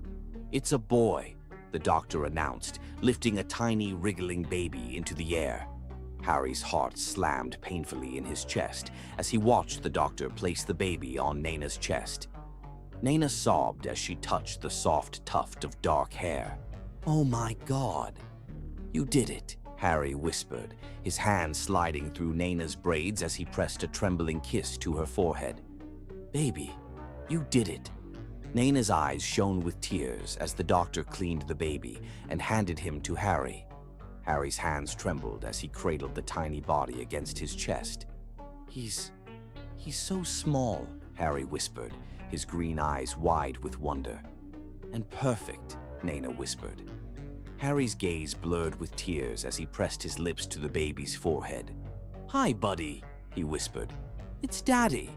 [SPEAKER 1] "It's a boy," the doctor announced, lifting a tiny, wriggling baby into the air. Harry's heart slammed painfully in his chest as he watched the doctor place the baby on Nina's chest. Nina sobbed as she touched the soft tuft of dark hair. "Oh my God, you did it," Harry whispered, his hand sliding through Nina's braids as he pressed a trembling kiss to her forehead. "Baby, you did it." Nina's eyes shone with tears as the doctor cleaned the baby and handed him to Harry. Harry's hands trembled as he cradled the tiny body against his chest. He's so small," Harry whispered, his green eyes wide with wonder. "And perfect," Nina whispered. Harry's gaze blurred with tears as he pressed his lips to the baby's forehead. "Hi, buddy," he whispered. "It's Daddy."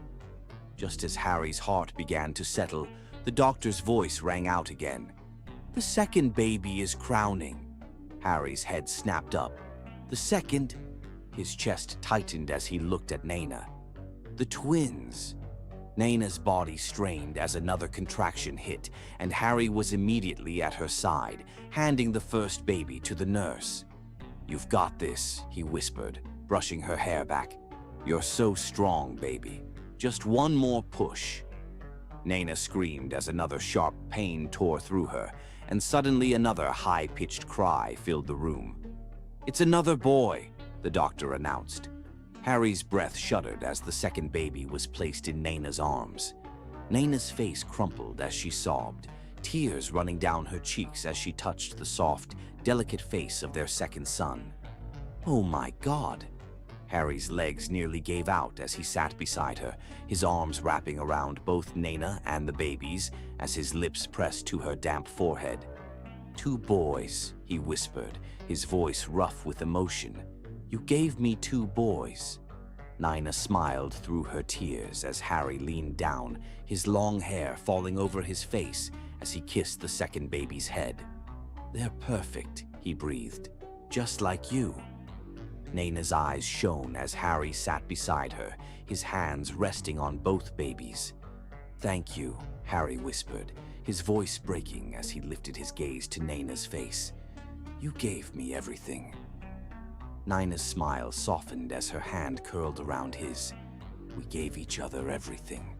[SPEAKER 1] Just as Harry's heart began to settle, the doctor's voice rang out again. "The second baby is crowning." Harry's head snapped up. "The second?" His chest tightened as he looked at Nina. "The twins." Nina's body strained as another contraction hit, and Harry was immediately at her side, handing the first baby to the nurse. "You've got this," he whispered, brushing her hair back. "You're so strong, baby. Just one more push." Nina screamed as another sharp pain tore through her, and suddenly another high-pitched cry filled the room. "It's another boy," the doctor announced. Harry's breath shuddered as the second baby was placed in Nina's arms. Nina's face crumpled as she sobbed, tears running down her cheeks as she touched the soft, delicate face of their second son. "Oh my God!" Harry's legs nearly gave out as he sat beside her, his arms wrapping around both Nina and the babies as his lips pressed to her damp forehead. "Two boys," he whispered, his voice rough with emotion. "You gave me two boys." Nina smiled through her tears as Harry leaned down, his long hair falling over his face as he kissed the second baby's head. "They're perfect," he breathed, "just like you." Nina's eyes shone as Harry sat beside her, his hands resting on both babies. "Thank you," Harry whispered, his voice breaking as he lifted his gaze to Nina's face. "You gave me everything." Nina's smile softened as her hand curled around his. "We gave each other everything."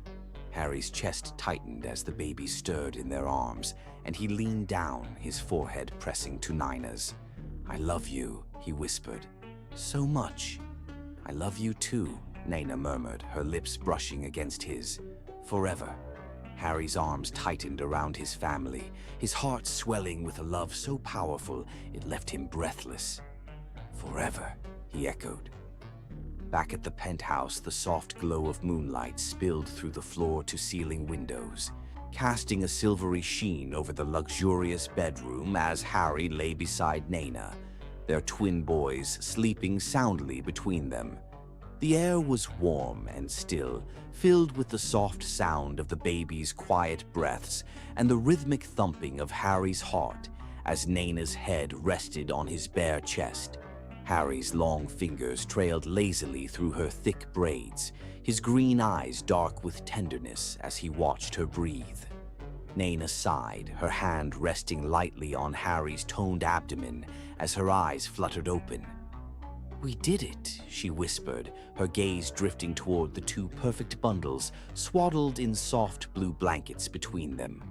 [SPEAKER 1] Harry's chest tightened as the baby stirred in their arms, and he leaned down, his forehead pressing to Nina's. "I love you," he whispered. "So much." "I love you too," Nina murmured, her lips brushing against his. "Forever." Harry's arms tightened around his family, his heart swelling with a love so powerful it left him breathless. "Forever," he echoed. Back at the penthouse, the soft glow of moonlight spilled through the floor-to-ceiling windows, casting a silvery sheen over the luxurious bedroom as Harry lay beside Nina, their twin boys sleeping soundly between them. The air was warm and still, filled with the soft sound of the baby's quiet breaths and the rhythmic thumping of Harry's heart as Nina's head rested on his bare chest. Harry's long fingers trailed lazily through her thick braids, his green eyes dark with tenderness as he watched her breathe. Nina sighed, her hand resting lightly on Harry's toned abdomen as her eyes fluttered open. "We did it," she whispered, her gaze drifting toward the two perfect bundles swaddled in soft blue blankets between them.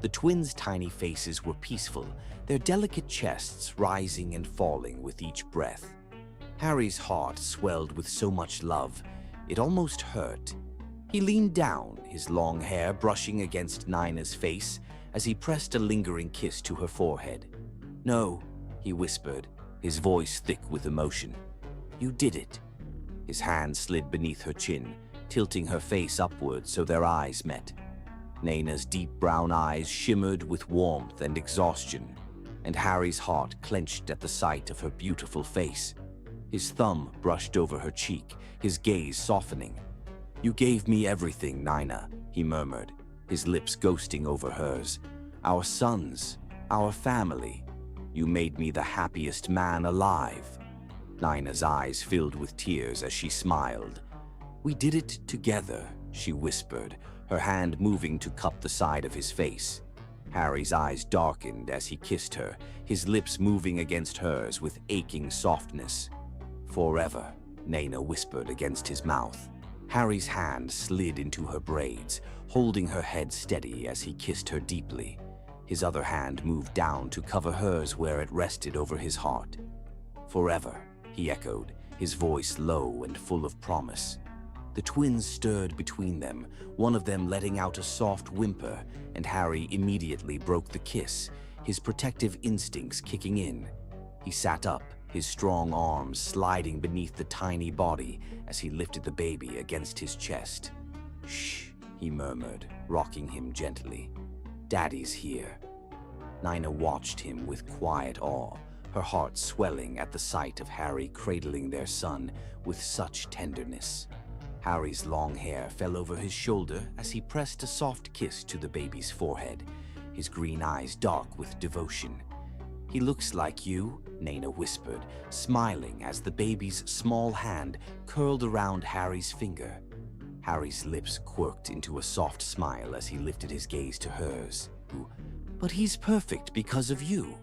[SPEAKER 1] The twins' tiny faces were peaceful, their delicate chests rising and falling with each breath. Harry's heart swelled with so much love, it almost hurt. He leaned down, his long hair brushing against Nina's face as he pressed a lingering kiss to her forehead. "No," he whispered, his voice thick with emotion. "You did it." His hand slid beneath her chin, tilting her face upward so their eyes met. Naina's deep brown eyes shimmered with warmth and exhaustion, and Harry's heart clenched at the sight of her beautiful face. His thumb brushed over her cheek, his gaze softening. "You gave me everything, Naina," he murmured, his lips ghosting over hers. "Our sons, our family. You made me the happiest man alive." Naina's eyes filled with tears as she smiled. "We did it together," she whispered, her hand moving to cup the side of his face. Harry's eyes darkened as he kissed her, his lips moving against hers with aching softness. "Forever," Naina whispered against his mouth. Harry's hand slid into her braids, holding her head steady as he kissed her deeply. His other hand moved down to cover hers where it rested over his heart. "Forever," he echoed, his voice low and full of promise. The twins stirred between them, one of them letting out a soft whimper, and Harry immediately broke the kiss, his protective instincts kicking in. He sat up, his strong arms sliding beneath the tiny body as he lifted the baby against his chest. "Shh," he murmured, rocking him gently. "Daddy's here." Naina watched him with quiet awe, her heart swelling at the sight of Harry cradling their son with such tenderness. Harry's long hair fell over his shoulder as he pressed a soft kiss to the baby's forehead, his green eyes dark with devotion. "He looks like you," Naina whispered, smiling as the baby's small hand curled around Harry's finger. Harry's lips quirked into a soft smile as he lifted his gaze to hers. "But he's perfect because of you."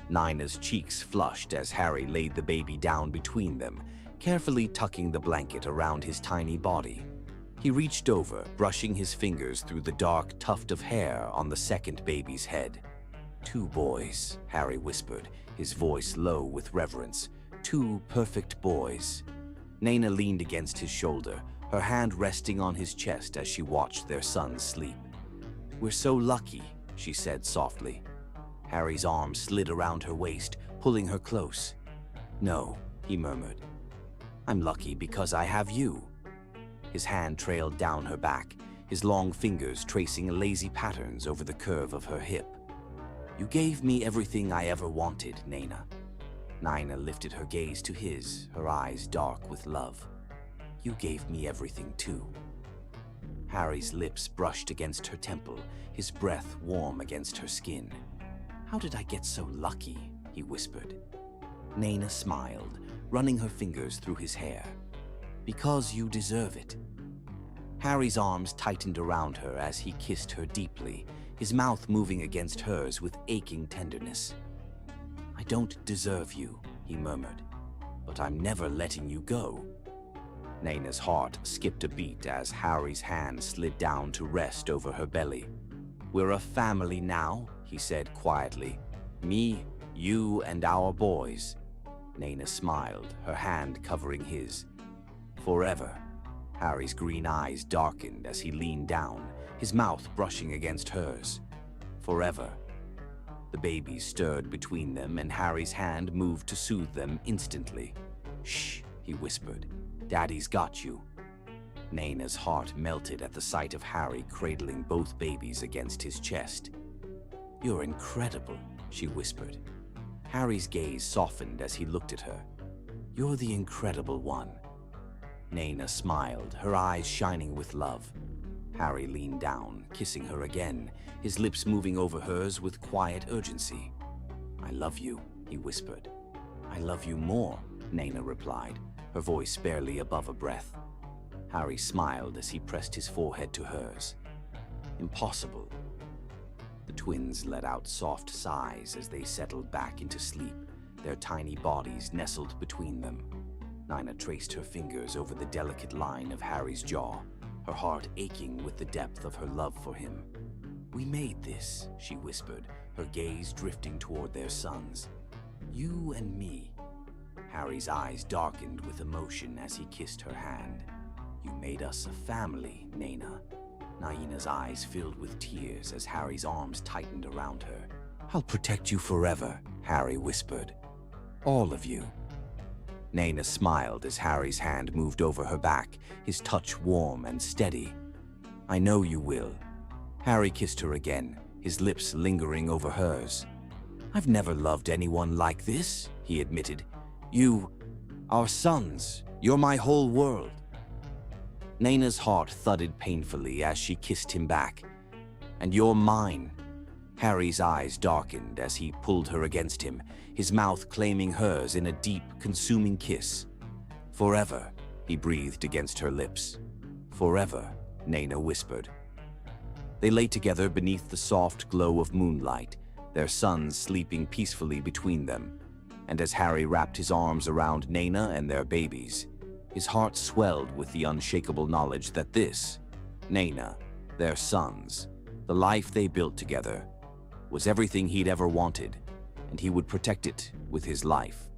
[SPEAKER 1] Naina's cheeks flushed as Harry laid the baby down between them, carefully tucking the blanket around his tiny body. He reached over, brushing his fingers through the dark tuft of hair on the second baby's head. "Two boys," Harry whispered, his voice low with reverence. "Two perfect boys." Naina leaned against his shoulder, her hand resting on his chest as she watched their son sleep. "We're so lucky," she said softly. Harry's arm slid around her waist, pulling her close. "No," he murmured. "I'm lucky because I have you." His hand trailed down her back, his long fingers tracing lazy patterns over the curve of her hip. "You gave me everything I ever wanted, Naina." Naina lifted her gaze to his, her eyes dark with love. "You gave me everything too." Harry's lips brushed against her temple, his breath warm against her skin. "How did I get so lucky?" he whispered. Naina smiled, running her fingers through his hair. "Because you deserve it." Harry's arms tightened around her as he kissed her deeply, his mouth moving against hers with aching tenderness. "I don't deserve you," he murmured, "but I'm never letting you go." Naina's heart skipped a beat as Harry's hand slid down to rest over her belly. "We're a family now," he said quietly. "Me, you, and our boys." Naina smiled, her hand covering his. "Forever." Harry's green eyes darkened as he leaned down, his mouth brushing against hers. "Forever." The babies stirred between them and Harry's hand moved to soothe them instantly. "Shh," he whispered. "Daddy's got you." Naina's heart melted at the sight of Harry cradling both babies against his chest. "You're incredible," she whispered. Harry's gaze softened as he looked at her. "You're the incredible one." Naina smiled, her eyes shining with love. Harry leaned down, kissing her again, his lips moving over hers with quiet urgency. "I love you," he whispered. "I love you more," Naina replied, her voice barely above a breath. Harry smiled as he pressed his forehead to hers. "Impossible." The twins let out soft sighs as they settled back into sleep, their tiny bodies nestled between them. Naina traced her fingers over the delicate line of Harry's jaw, her heart aching with the depth of her love for him. "We made this," she whispered, her gaze drifting toward their sons. "You and me." Harry's eyes darkened with emotion as he kissed her hand. "You made us a family, Naina." Naina's eyes filled with tears as Harry's arms tightened around her. "I'll protect you forever," Harry whispered. "All of you." Naina smiled as Harry's hand moved over her back, his touch warm and steady. "I know you will." Harry kissed her again, his lips lingering over hers. "I've never loved anyone like this," he admitted. Our sons, you're my whole world." Naina's heart thudded painfully as she kissed him back. "And you're mine." Harry's eyes darkened as he pulled her against him, his mouth claiming hers in a deep, consuming kiss. "Forever," he breathed against her lips. "Forever," Naina whispered. They lay together beneath the soft glow of moonlight, their sons sleeping peacefully between them. And as Harry wrapped his arms around Naina and their babies, his heart swelled with the unshakable knowledge that this, Naina, their sons, the life they built together, was everything he'd ever wanted, and he would protect it with his life.